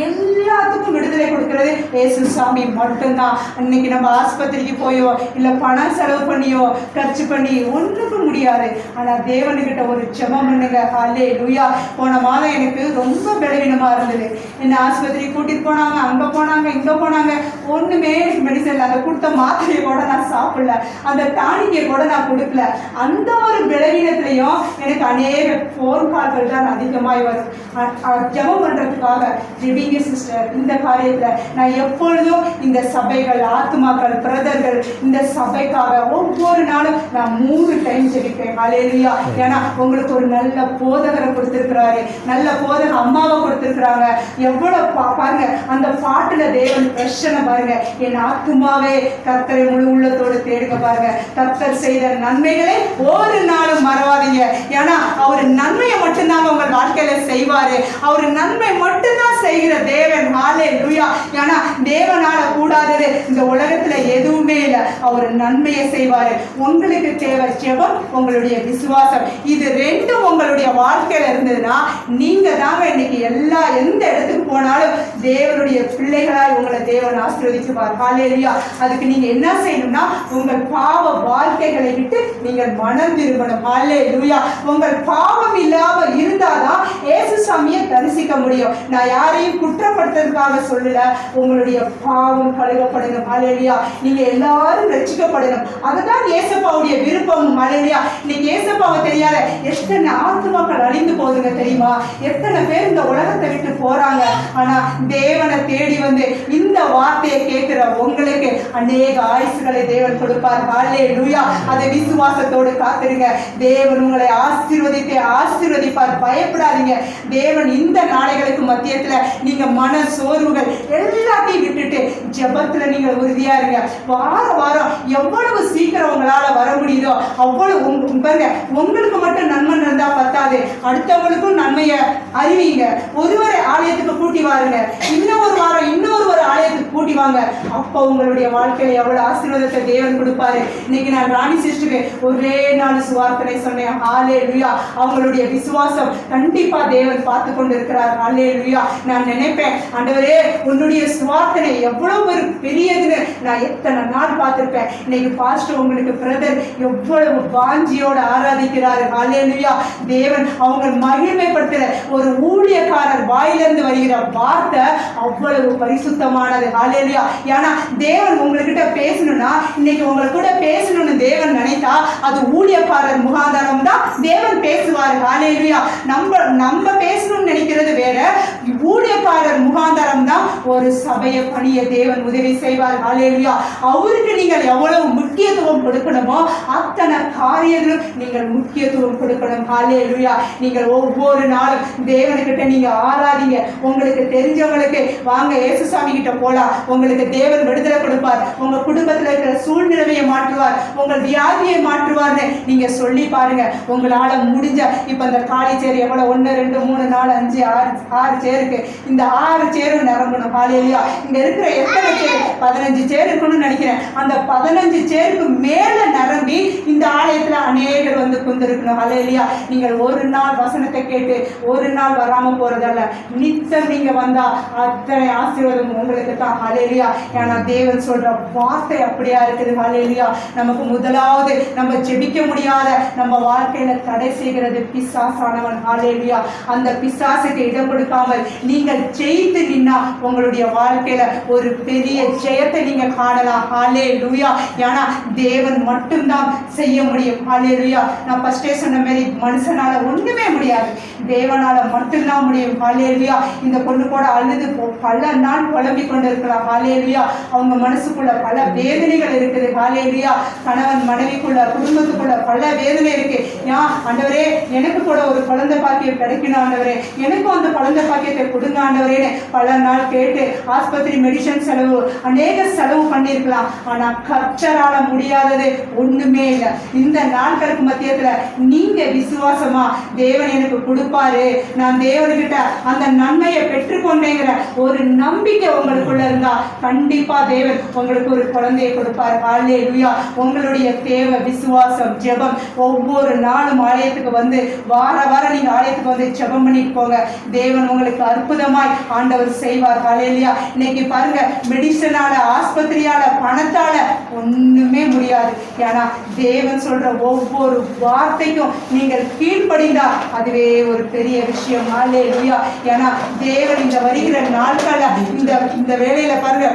எல்லாத்துக்கும் விடுதலை கொடுக்கிறது இயேசு சாமி மட்டும்தான். இன்னைக்கு நம்ம ஆஸ்பத்திரிக்கு போயோ இல்ல பணம் செலவு பண்ணியோ கர்ச்சு பண்ணி ஒன்றுக்கும் முடியாது. ஆனா தேவனுக்கிட்ட ஒரு ஜெபம் பண்ணுங்க. ஹல்லேலூயா. போன மாதம் எனக்கு ரொம்ப பலவீனமா இருந்தது. என்ன ஆஸ்பத்திரி கூட்டிட்டு போனாங்க, அங்க போனாங்க, இங்க போனாங்க, ஒண்ணுமே மெடிசன், அதை கொடுத்த மாத்திரையை கூட நான் சாப்பிடல, அந்த டானிக்கை கூட நான் கொடுக்கல. அந்த ஒரு பலவீனத்திலையும் எனக்கு அநேக ஃபோன் கால்கள் தான் அதிகமாய் வரும். ஜெபம் பண்றதுக்காக ஜெபிங்க சிஸ்டர். இந்த காரியத்துல நான் எப்பொழுதும் இந்த சபைகள், ஆத்மாக்கள், பிரதர்கள், இந்த சபைக்காக ஒவ்வொரு நாளும் நான் 3 டைம் ஜெபிப்பேன். ஹல்லேலூயா. ஏன்னா உங்களுக்கு ஒரு நல்ல போதகரை கொடுத்திருக்கிறாரு, நல்ல போதக அம்மாவை கொடுத்திருக்கிறாங்க. எவ்வளவு பாருங்க, அந்த பாட்டுல தேவன் பிரச்சனை பாருங்க, என் ஆத்மாவே கர்த்தரை முழு உள்ளத்தோடு தேடுங்க. பாருங்க, கர்த்தர் செய்த நன்மைகளை ஒரு நாளும் மறவாதீங்க. ஏன்னா அவர் நன்மையை மட்டும்தான் உங்கள் வாழ்க்கையில செய்வாரு. அவர் நன்மை மட்டும்தான் செய்கிற தேவன். ஹல்லேலூயா. ஏன்னா தேவனால கூடாதது இந்த உலகத்துல எதுவுமே இல்லை. அவர் நன்மையை செய்வாரு. உங்களுக்கு தேவை ஜெபம், உங்களுடைய விசுவாசம். இது 2ம் உங்களுடைய வாழ்க்கையில இருந்ததுன்னா நீங்க தாங்க இன்னைக்கு எந்த இடத்துக்கு போனாலும் தேவனுடைய பிள்ளைகளாய் உங்களை தேவன் ஆசீர்வதிக்குவார். ஹல்லேலூயா. அதுக்கு நீங்க என்ன செய்யணும்னா உங்கள் பாவ வாழ்க்கைகளை விட்டு நீங்கள் மனம் திரும்பணும். ஹல்லேலூயா. உங்கள் பாவம் இல்லாம இருந்தாதான் இயேசு சாமியை தரிசிக்க முடியும். நான் யாரையும் குற்றப்படுத்துறதுக்காக சொல்லல. உங்களுடைய பாவம் கழுவப்படணும். ஹல்லேலூயா. நீங்க எல்லாரும் ரட்சிக்கப்படணும். அதுதான் இயேசுப்பாவுடைய விருப்பம். ஹல்லேலூயா. இன்னைக்கு இயேசுப்பாவை தெரியாத எத்தனை ஆத்துமாக்கள் அழிந்து போகுதுங்க தெரியுமா? எத்தனை பேர் இந்த உலகத்தை விட்டு போறாங்க. ஆனா தேவனை தேடி வந்து இந்த வார்த்தையை கேட்கிற உங்களுக்கு அநேக ஆயுசுகளை தேவன் கொடுப்பார். ஹல்லேலூயா. அதை விசுவாசத்தோடு காத்திருங்க. தேவன் உங்களை ஆசீர்வதிப்பார். பயப்படாதீங்க. தேவன் இந்த நாளைகளுக்கு மத்தியத்துல நீங்க மன சோர்வுகள் எல்லாத்தையும் விட்டுட்டு ஜெபத்துல நீங்கள் உறுதியா இருங்க. வாரம் இருந்தாலும் எவ்வளவு சீக்கிரம் உங்களால வர முடியுதோ அவ்வளவு பாருங்க, உங்களுக்கு மட்டும் நன்மை நடந்தா பத்தாது, அடுத்தவங்களுக்கும் நன்மையை அறிவிங்க. ஒருவரை ஆலயத்துக்கு கூட்டி வாருங்க, இன்னொரு வாரம் இன்னொரு ஆலயத்துக்கு கூட்டி வாங்க. அப்போ உங்களுடைய வாழ்க்கையில எவ்வளவு ஆசீர்வாதத்தை தேவன் கொடுப்பாரு. இன்னைக்கு நான் ராணி சிஸ்டருக்கு ஒரே நாள் சுவார்த்தனை சொன்னேன். ஹல்லேலூயா. அவங்களுடைய விசுவாசம் கண்டிப்பா தேவன் பார்த்து கொண்டு இருக்கிறார். ஹல்லேலூயா. நான் நினைப்பேன், ஆண்டவரே உன்னுடைய சுவார்த்தனை எவ்வளவு பெரியதுன்னு நான் எத்தனை நாள் பார்த்திருப்பேன். இன்னைக்கு பாஸ்டர் உங்களுக்கு பிரதர் எவ்வளவு வாஞ்சியோட ஆராதிக்கிறாரு. ஹல்லேலூயா. தேவன் அவங்க மகிமைப்படுத்துற ஒரு ஊழியக்காரர் வாயிலிருந்து வருகிற வார்த்தை அவ்வளவு பரிசுத்தமானது. ஹல்லேலூயா. ஏன்னா தேவன் உங்ககிட்ட பேசணும்னா, இன்னைக்கு உங்க கூட பேசணும்னு தேவன் நினைத்தா அது ஊழியக்காரர் முகாதாரம் தான் தேவன் பேசுவார். ஹல்லேலூயா. நம்ம பேசணும்னு நினைக்கிறது வேற, ஊழியக்காரர் முகாதாரம் தான் ஒரு சபையை பணிய தேவன் உதவி செய்வார். ஹல்லேலூயா. அவருக்கு நீங்கள் எவ்வளவு முக்கியத்துவம் கொடுக்கணுமோ அத்தனை காரியங்களும் நீங்கள் முக்கியத்துவம் கொடுக்கணும். ஹல்லேலூயா. நீங்கள் ஒவ்வொரு நாளும் தேவனுக்கிட்ட நீங்க ஆராதிங்க. உங்களுக்கு தெரிஞ்சவங்களுக்கு வாங்க இயேசுசாமி கிட்ட போலாம், உங்களுக்கு தேவன் விடுதலை கொடுப்பார், உங்க குடும்பத்தில் இருக்கிற சூழ்நிலையை மாற்றுவார், உங்கள் வியாதியை மாற்றுவார்னு நீங்க சொல்லி பாருங்க. உங்களால முடிஞ்ச இப்ப இந்த காலி சேர் எவ்வளவு 1 2 3 4 5 6 சேருக்கு, இந்த 6 சேரும் நிரம்பணும். ஹல்லேலூயா. இங்க இருக்கிற எத்தனை சேர்? 15 சேர் இருக்குன்னு நினைக்கிறேன். அந்த 15 சேருக்கு மேல நிரம்பி இந்த ஆலயத்துல அநேகர் வந்து கொண்டிருக்கணும். ஹல்லேலூயா. நீங்கள் ஒரு நாள் வசனத்தை கேட்டு ஒரு நாள் வராம போறதல்ல, நிச்சயம் நீங்க வந்தா அத்தனை ஆசீர்வாதம் உங்களுக்கு தான். ஹல்லேலூயா. ஏன்னா தேவன் சொல்ற வார்த்தை அப்படியா இருக்குது. ஹல்லேலூயா. நமக்கு முதலாவது நம்ம ஜெபிக்க முடியாத நம்ம வாழ்க்கையில தடை செய்கிறது பிசாசானவன். ஹல்லேலூயா. அந்த பிசாசுக்கு இடம் கொடுக்காமல் நீங்கள் ஜெயித்து நின்னா உங்களுடைய வாழ்க்கையில ஒரு பெரிய ஜெயத்தை நீங்க காணலாம். ஹல்லேலூயா. ஏன்னா தேவன் மட்டும்தான் செய்ய முடியும். ஹல்லேலூயா. நான் ஃபர்ஸ்டே சொன்ன மாதிரி மனுஷனால ஒண்ணுமே முடியாது, தேவனால மட்டும்தான் முடியும். ஹல்லேலூயா. இந்த பொண்ணு கூட அழுது பல நாள் புலம்பிக் கொண்டு இருக்கலாம். ஹல்லேலூயா. அவங்க மனசுக்குள்ள பல வேதனைகள் இருக்குது. ஹல்லேலூயா. கணவன் மனைவிக்குள்ள குடும்பத்துக்குள்ள பல வேதனை இருக்கு. ஏன் ஆண்டவரே எனக்கு கூட ஒரு குழந்தை பாக்கியம் கிடைக்கணும் ஆண்டவரே, எனக்கும் அந்த குழந்தை பாக்கியத்தை கொடுங்க ஆண்டவரேன்னு பல நாள் கேட்டு ஆஸ்பத்திரி மெடிசன் செலவு அநேக செலவு பண்ணியிருக்கலாம். ஆனா கர்த்தரால முடியாதது ஒண்ணுமே இல்லை. இந்த நாட்களுக்கு மத்தியத்துல நீங்க விசுவாசமா தேவன் எனக்கு கொடுப்பாரு, நான் தேவன்கிட்ட அந்த நன்மையை பெற்றுக்கொண்டேங்கிற ஒரு நம்பிக்கை உங்களுக்குள்ள இருந்தா கண்டிப்பா தேவன் உங்களுக்கு ஒரு குழந்தையை கொடுப்பார். ஹல்லேலூயா. உங்களுடைய தேவை விசுவாசம், ஜெபம். ஒவ்வொரு நாளும் ஆலயத்துக்கு வந்து வாரம் நீங்க ஆலயத்துக்கு வந்து ஜெபம் பண்ணிட்டு போங்க. தேவன் உங்களுக்கு அற்புதமாய் ஆண்டவர் செய்வார். ஹல்லேலூயா. இன்னைக்கு பாருங்க, மெடிசனால ஆஸ்பத்திரியால பணத்தால ஒண்ணுமே முடியாது. ஏன்னா தேவன் சொல்ற ஒவ்வொரு வார்த்தைக்கும் நீங்கள் கீழ்ப்படிந்தா அதுவே ஒரு பெரிய விஷயம். ஹல்லேலூயா. ஏன்னா தேவன் இந்த வருகிற நாட்கள்ல இந்த வேலையில பாருங்க,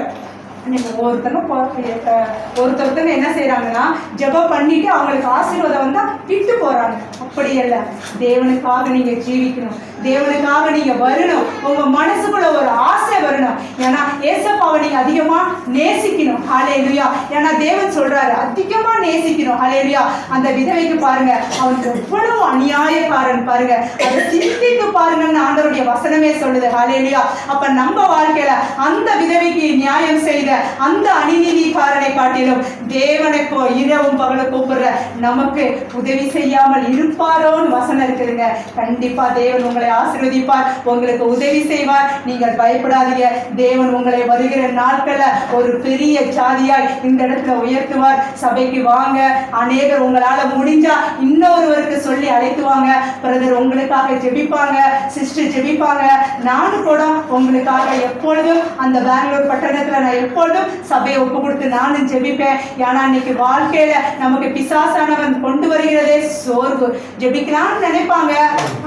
ஒருத்தருத்தங்க என்ன செய்யறாங்கன்னா ஜெபம் பண்ணிட்டு அவங்களுக்கு ஆசீர்வாதம் வந்தா விட்டு போறாங்க. அப்படி அல்ல, தேவனுக்காக நீங்க ஜீவிக்கணும், தேவனுக்காக நீங்க வரணும், உங்க மனசுக்குள்ள ஒரு ஆசை வரணும். ஏன்னா ஏசப்பாவை நீங்க அதிகமா நேசிக்கணும். ஹல்லேலூயா. ஏன்னா தேவன் சொல்றாரு அதிகமா நேசிக்கணும். ஹல்லேலூயா. அந்த விதவைக்கு பாருங்க, அவனுக்கு எவ்வளவு அநியாயக்காரன் பாருங்க, அதை சிந்தித்து பாருங்கன்னு ஆண்டவருடைய வசனமே சொல்லுது. ஹல்லேலூயா. அப்ப நம்ம வாழ்க்கையில அந்த விதவைக்கு நியாயம் செய்த அந்த அநீதிக்காரனை காட்டிலும் தேவனுக்கோ இரவும் பகல கூப்பிடுற நமக்கு உதவி செய்யாமல் இருப்பாரோன்னு வசனம் இருக்குதுங்க. கண்டிப்பா தேவன் உங்களை ஆசீர்வதிப்பார், உங்களுக்கு உதவி செய்வார். நீங்கள் பயப்படாதீங்க. தேவன் உங்களை வருகிற நாட்கள்ல ஒரு பெரிய ஜாதியாய் இந்த இடத்துல உயர்த்துவார். சபைக்கு வாங்க, அநேகர் உங்களால முடிஞ்சா இன்னொருவருக்கு சொல்லி அழைத்துவாங்க. பிரதர் உங்களுக்காக ஜெபிப்பாங்க, சிஸ்டர் ஜெபிப்பாங்க. நானும் கூட உங்களுக்காக எப்பொழுதும் அந்த பெங்களூர் பட்டணத்துல நான் எப்பொழுதும் சபையை ஒப்பு கொடுத்து நானும் ஜெபிப்பேன். ஏன்னா இன்னைக்கு வாழ்க்கையில நமக்கு பிசாசானவன் கொண்டு வருகிறதே சோர்வு. ஜெபிக்கலாம்னு நினைப்பாங்க,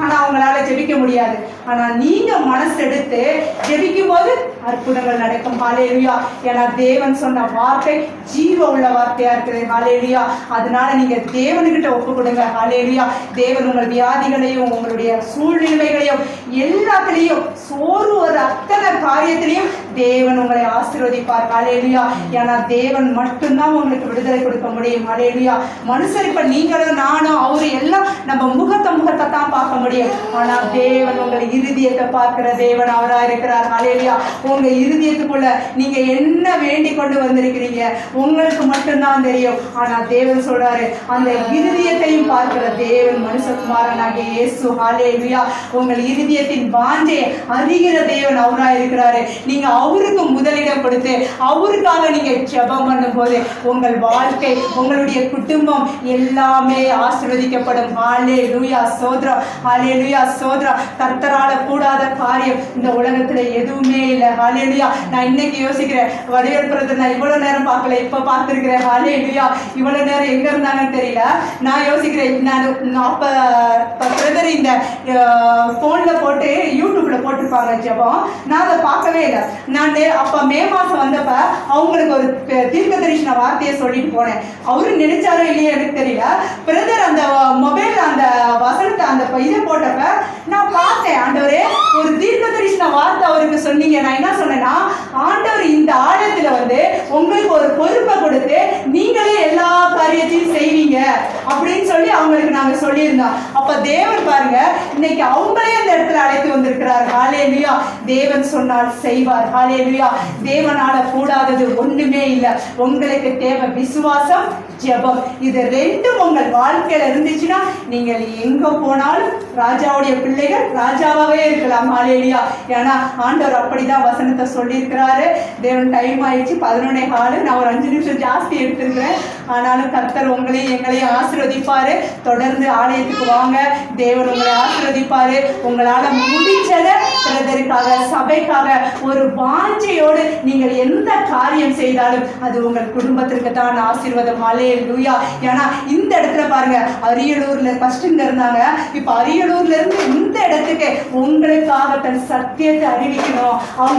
ஆனா அவங்களால ஜெபிக்க முடியாது. ஆனா நீங்க மனசு எடுத்து ஜெபிக்கும் போது அற்புதங்கள் நடக்கும். ஹல்லேலூயா. ஏன்னா தேவன் சொன்ன வார்த்தை ஜீவ உள்ள வார்த்தையா இருக்குது. ஹல்லேலூயா. அதனால நீங்க தேவனுக்கிட்ட ஒப்பு கொடுங்க. ஹல்லேலூயா. தேவன் உங்கள் வியாதிகளையும் உங்களுடைய சூழ்நிலைகளையும் எல்லாத்திலையும் சோறு ஒரு அத்தனை காரியத்திலையும் தேவன் உங்களை ஆசீர்வதிப்பார். ஹல்லேலூயா. ஏன்னா தேவன் மட்டும்தான் உங்களுக்கு விடுதலை கொடுக்க முடியும். ஹல்லேலூயா. மனுஷர் இப்ப நீங்களும் நானும் அவரு எல்லாம் நம்ம முகத்தை தான் பார்க்க முடியும். ஆனா தேவன் உங்களை இருதயத்தை பார்க்கிற தேவன் அவரா இருக்கிறார். ஹல்லேலூயா. உங்க இருதயத்துக்குள்ள நீங்க என்ன வேண்டிக் கொண்டு வந்திருக்கிறீங்க உங்களுக்கு மட்டும்தான் தெரியும். ஆனா தேவன் சொல்றாரு, அந்த இருதயத்தையும் பார்க்கிற தேவன் மனுஷகுமாரனாகிய இயேசு. ஹல்லேலூயா. உங்கள் இருதயத்தின் வாஞ்சையை அறிகிற தேவன் அவரா இருக்கிறாரு. நீங்க அவருக்கு முதலிடம் கொடுத்து அவருக்காக நீங்க ஜெபம் பண்ணும் போது உங்கள் வாழ்க்கை, உங்களுடைய குடும்பம் எல்லாமே ஆசீர்வதிக்கப்படும். ஹல்லேலூயா. சோத்ரம். ஹல்லேலூயா. சோத்ரம். கர்த்தரால கூடாத காரியம் இந்த உலகத்துல எதுவுமே இல்லை. ஹல்லேலூயா. நான் இன்னைக்கு யோசிக்கிறேன், வடிவேற்புறத்தை நான் இவ்வளவு நேரம் பார்க்கல, இப்ப பார்த்திருக்கிறேன். ஹல்லேலூயா. இவ்வளவு நேரம் எங்க இருந்தாங்கன்னு தெரியல. நான் யோசிக்கிறேன், நான் அப்ப பிரதர் இந்த போன்ல போட்டு யூடியூப்ல போட்டிருப்பாங்க ஜெபம், நான் அதை பார்க்கவே இல்லை. நான் அப்ப மே மாசம் வந்தப்ப அவங்களுக்கு ஒரு தீர்க்க தரிசன வார்த்தையை சொல்லிட்டு போனேன். அவரு நினைச்சாரோ இல்லையா எனக்கு தெரியல. பிரதர் அந்த மொபைல் அந்த வசனத்தை அந்த இதை போட்டப்ப நான் பார்த்தேன், ஆண்டவரே ஒரு தீர்க்க தரிசன வார்த்தை அவருக்கு சொன்னீங்க. நான் என்ன சொன்னேன்னா, ஆண்டவர் இந்த ஆழத்துல உங்களுக்கு ஒரு பொறுப்பை கொடுத்து நீங்களே எல்லா காரியத்தையும் செய்வீங்க அப்படின்னு சொல்லி அவங்களுக்கு நாங்க சொல்லியிருந்தோம். அப்ப தேவன் பாருங்க, இன்னைக்கு அவங்களே அந்த இடத்துல அழைத்து வந்திருக்கிறார். ஹல்லேலூயா. தேவன் சொன்னால் செய்வார். ஹல்லேலூயா. தேவனால கூடாதது ஒண்ணுமே இல்லை. உங்களுக்கு தேவை விசுவாசம், ஜெபம். இது ரெண்டும் உங்கள் வாழ்க்கையில இருந்துச்சுன்னா நீங்கள் எங்க போனாலும் ராஜாவுடைய பிள்ளைகள் ராஜாவாவே இருக்கலாம். ஹல்லேலூயா. ஏன்னா ஆண்டவர் அப்படிதான் வசனத்தை சொல்லியிருக்கிறாரு. தேவன் டைம் ஆயிடுச்சு 11:15. நான் ஒரு 5 நிமிஷம் ஜாஸ்தி எடுத்திருக்கிறேன். ஆனாலும் கர்த்தர் உங்களையும் எங்களையும் ஆசீர்வதிப்பாரு. தொடர்ந்து ஆலயத்துக்கு வாங்க, தேவன் உங்களை ஆசீர்வதிப்பாரு. உங்களால முடிஞ்சதை பிரதருக்காக, சபைக்காக ஒரு வாஞ்சையோடு நீங்கள் எந்த காரியம் செய்தாலும் அது உங்கள் குடும்பத்திற்கு தான் ஆசீர்வாதம். ஹல்லேலூயா. ஏன்னா இந்த இடத்துல பாருங்க, அரியலூர்ல ஃபர்ஸ்ட் இங்க இருந்தாங்க, இப்ப அரியலூர்ல இருந்து இந்த இடத்துக்கு உங்களுக்காக தன் சத்தியத்தை அறிவிக்கணும். அவங்க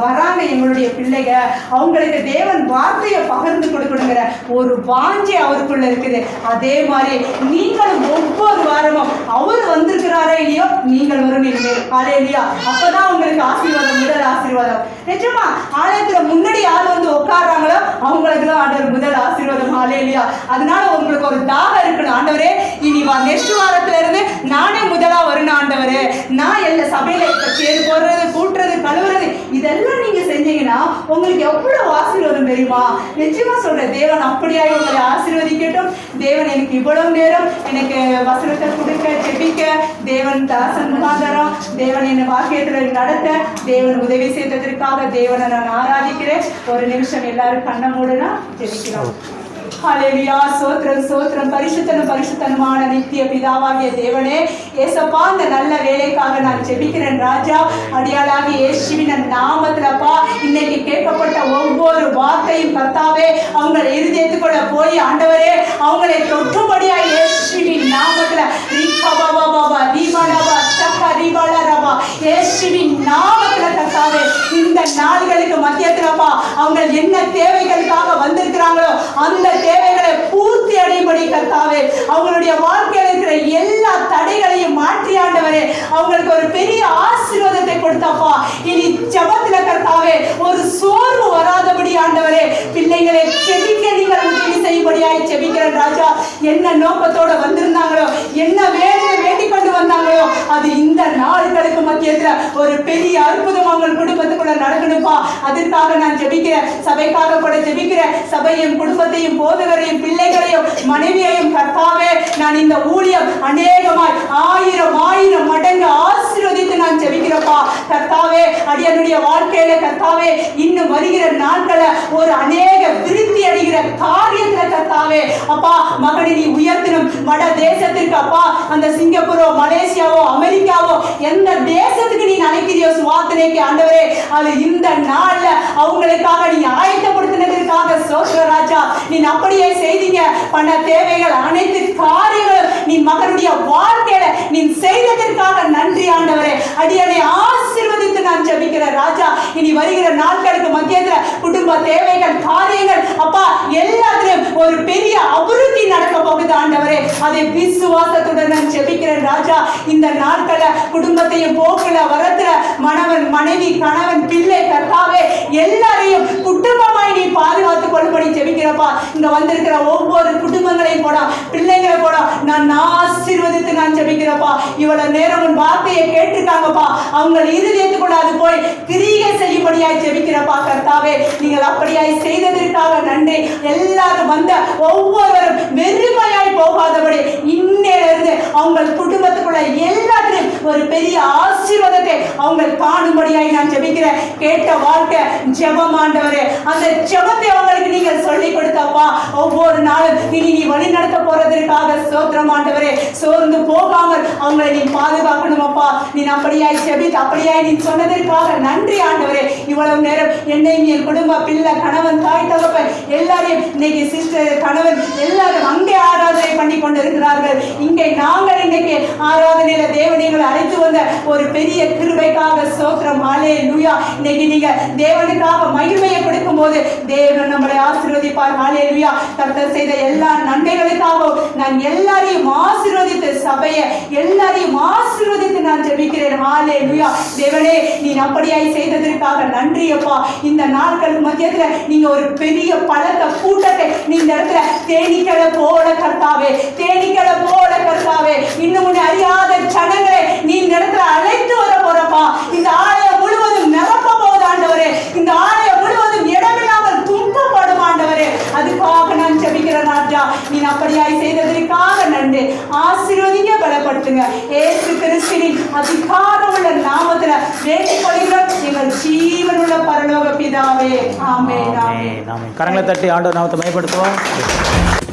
வராங்க, எங்களுடைய பிள்ளைங்க, அவங்களுக்கு தேவன் வார்த்தையை பகிர்ந்து கொடுக்கணுங்கிற ஒரு வாஞ்சை அவருக்குள்ள இருக்குது. அதே மாதிரி நீங்களும் ஒவ்வொரு வாரமும் அவர் வந்திருக்கிறாரே இல்லையோ, நீங்கள் வரும். ஹல்லேலூயா. அப்பதான் உங்களுக்கு ஆசீர்வாதம், முதல் ஆசீர்வாதம். நிஜமா ஆலயத்துல முன்னாடி யார் உட்கார்றாங்களோ அவங்களுக்கு தான் ஆண்டவர் முதல் ஆசீர்வாதம். ஹல்லேலூயா. அதனால உங்களுக்கு ஒரு தாகம் இருக்கணும். ஆண்டவரே இனி நெக்ஸ்ட் வாரத்துல இருந்து நானே முதலா வரணும் ஆண்டவரே. நான் எல்லா சபையில சேர் போடுறது, கூட்டுறது, கழுவுறது இதெல்லாம் நீங்க செஞ்சீங்கன்னா உங்களுக்கு எவ்வளவு ஆசீர்வாதம் தெரியுமா? நிச்சயமா சொல்றேன், தேவன் அப்படியாய் உங்களை ஆசீர்வதிக்கட்டும். தேவன் எனக்கு இவ்வளவு நேரம் எனக்கு வசனத்தை கொடுக்க, ஜெபிக்க, தேவன் தாசன் முகாந்தரம், தேவன் என்னை வாக்கியத்துல நடத்த, தேவன் உதவி செய்ததற்காக தேவனை நான் ஆராதிக்கிறேன். ஒரு நிமிஷம் எல்லாரும் கண்ண மூடுனா ஜெபிக்கிறோம். ஹல்லேலூயா. சோத்ரம் சோத்ரம். பரிசுத்தனமான நித்திய பிதாவாகிய தேவனே, ஏசப்பா இந்த நல்ல வேலைக்காக நான் ஜெபிக்கிறேன் ராஜா. அடியாளாகிய இயேசுவின் நாமத்திலப்பா இன்னைக்கு கேட்கப்பட்ட ஒவ்வொரு வார்த்தையும் கர்த்தாவே அவங்க இருதயத்துக்குள்ள போய் ஆண்டவரே அவங்களை தொட்டும்படியா இயேசுவின் நாமத்துல இயேசுவின் நாமத்துல கர்த்தாவே இந்த நாள்களுக்கு மத்தியத்திலப்பா அவங்க என்ன தேவைகளுக்காக வந்திருக்கிறாங்களோ அந்த தேவைகளை பூர்த்தி அடையும்படி கர்த்தாவே அவங்களுடைய வாழ்க்கையில் இருக்கிற எல்லா தடைகளையும் மாற்றி ஆண்டவரே அவங்களுக்கு ஒரு பெரிய ஆசீர்வாதத்தை கொடுத்தாப்பா. இனி ஜெபத்துல கர்த்தாவே ஒரு சோர்வு வராதபடி ஆண்டவரே பிள்ளைகளை செபிக்க நீங்கள் உதவி செய்யும்படியாய் செபிக்கிறேன் ராஜா. என்ன நோக்கத்தோட வந்திருந்தாங்களோ, என்ன வேலையை வேண்டிக் கொண்டு வந்தாங்களோ அது இந்த நாடுகளுக்கு மத்தியத்துல ஒரு பெரிய அற்புதம் அவங்க குடும்பத்துக்குள்ள நடக்கணும்பா. அதற்காக நான் ஜெபிக்கிறேன். சபைக்காக கூட ஜெபிக்கிறேன். சபையும் குடும்பத்தையும் போதகரையும் பிள்ளைகளையும் மனைவியையும் கர்த்தாவே நான் இந்த ஊழியம் அநேகமாய் 1000 மடங்கு ஆசீர்வதித்து நான் ஜெபிக்கிறப்பா. கர்த்தாவே அடியனுடைய வாழ்க்கையில கர்த்தாவே இன்னும் வருகிற நாட்கள ஒரு அநேக விருத்தி அடைகிற காரியத்துல கர்த்தாவே அப்பா மகனை நீ உயர்த்தணும். வட தேசத்திற்கு அப்பா அந்த சிங்கப்பூரோ, மலேசியாவோ, அமெரிக்காவோ எந்த தேசத்துக்கு நீ நினைக்கிறியோ சுவார்த்தனைக்கு ஆண்டவரே அது இந்த நாள்ல அவங்களுக்காக நீ ஆயத்தப்படுத்தினதற்காக சோத்ர ராஜா. நீ அப்படியே செய்தீங்க. பண தேவைகள் அனைத்து காரியங்களும் நீ மகனுடைய வாழ்க்கையில நீ செய்ததற்காக நன்றி ஆண்டவரே. அடியனை ஆசீர்வதித்து நான் ஜெபிக்கிறேன் ராஜா. இனி வருகிற நாட்களுக்கு மத்தியத்துல குடும்ப தேவைகள், காரியங்கள் அப்பா எல்லாத்திலும் ஒரு பெரிய அபிவிருத்தி நடக்க போக போகுது ஆண்டவரே. அதை விசுவாசத்துடன் நான் ஜெபிக்கிறேன் ராஜா. இந்த நாட்கள குடும்பத்தையும் போக்குல வரத்துல மணவன் மனைவி கணவன் பிள்ளை கர்த்தாவே எல்லாரையும் குடும்பமாய் நீ பாதுகாத்துக் கொள்ளும்படி ஜெபிக்கிறப்பா. இங்க வந்திருக்கிற ஒவ்வொரு குடும்பங்களையும் போடா, பிள்ளைங்களை போடா, நான் ஆசீர்வதித்து நான் ஜெபிக்கிறப்பா. இவ்வளவு நேரம் உன் வார்த்தையை கேட்டிருக்காங்கப்பா, அவங்க இருதயத்துக்குள்ள அது போய் கிரியை செய்யும்படியாய் ஜெபிக்கிறப்பா கர்த்தாவே. நீங்கள் அப்படியாய் செய்ததற்காக நன்றி. எல்லாரும் வந்த ஒவ்வொருவரும் வெறுமையாய் போகாதபடி இன்னிலிருந்து அவங்க குடும்பத்துக்குள்ள எல்லாத்திலும் ஒரு பெரிய ஆசீர்வாதத்தை அவங்க காணும்படியாய் நான் ஜெபிக்கிறேன். கேட்ட வாழ்க்கை ஜெபம் ஆண்டவரே, அந்த ஜெபத்தை அவங்களுக்கு நீங்கள் சொல்லிக் கொடுத்தப்பா. ஒவ்வொரு நாளும் இனி நீ வழி நடத்த போறதற்காக ஸ்தோத்திரம் ஆண்டவரே. சோர்ந்து போகாமல் அவங்களை நீ பாதுகாக்கணுமப்பா. நீ அப்படியாய் ஜெபித்து அப்படியாய் நீ சொன்னதற்காக நன்றி ஆண்டவரே. இவ்வளவு நேரம் என்னையும் என் குடும்ப பிள்ளை கணவன் தாய் தகப்பன் எல்லாரையும் இன்னைக்கு சிஸ்டர் கணவன் எல்லாரும் அங்கே ஆராதனை பண்ணி கொண்டிருக்கிறார்கள். இங்கே நாங்கள் இன்னைக்கு ஆராதனையில தேவனைகளை அழைத்து வந்த ஒரு பெரிய கிருபைக்காக ஸ்தோத்திரம். ஹல்லேலூயா. இன்னைக்கு நீங்க தேவனுக்காக மகிமையை கொடுக்கும் போது தேவன் நம்மளை ஆசீர்வதிப்பார். ஹல்லேலூயா. கர்த்தர் செய்த எல்லா நன்மைகளுக்காகவும் நான் எல்லாரையும் ஆசீர்வதித்து சபையை எல்லாரையும் ஆசீர்வதித்து நான் ஜெபிக்கிறேன். ஹல்லேலூயா. தேவனே நீ அப்படியாய் செய்ததற்காக நன்றி அப்பா. இந்த நாட்களுக்கு மத்தியத்துல நீங்க ஒரு பெரிய பலத்த கூட்டத்தை நீ இந்த இடத்துல தேனீக்களை போல கர்த்தாவே, தேனீக்களை போல கர்த்தாவே, இன்னும் உன்னை அறியாத ஜனங்களை நீ இந்த இடத்துல அழைத்து வர போறப்பா. இந்த ஆலயம் முழுவதும் நிரப்ப போது ஆண்டவரே. இந்த ஆலயம் முழுவதும் இடமில்லாமல் துன்பப்படும் ஆண்டவரே. அதுக்காக நான் ஜெபிக்கிறேன் ராஜா. நீ அப்படியாய் செய்ததற்காக நன்றி. ஆசீர்வதிங்க, பலப்படுத்துங்க. இயேசு கிறிஸ்துவின் அதிகாரமுள்ள நாமத்துல வேண்டிக் கொள்கிறோம் எங்கள் ஜீவனுள்ள பரலோக பிதாவே. ஆமென். ஆமென். கரங்களை தட்டி ஆண்டவர் நாமத்தை மகிமைப்படுத்துவோம்.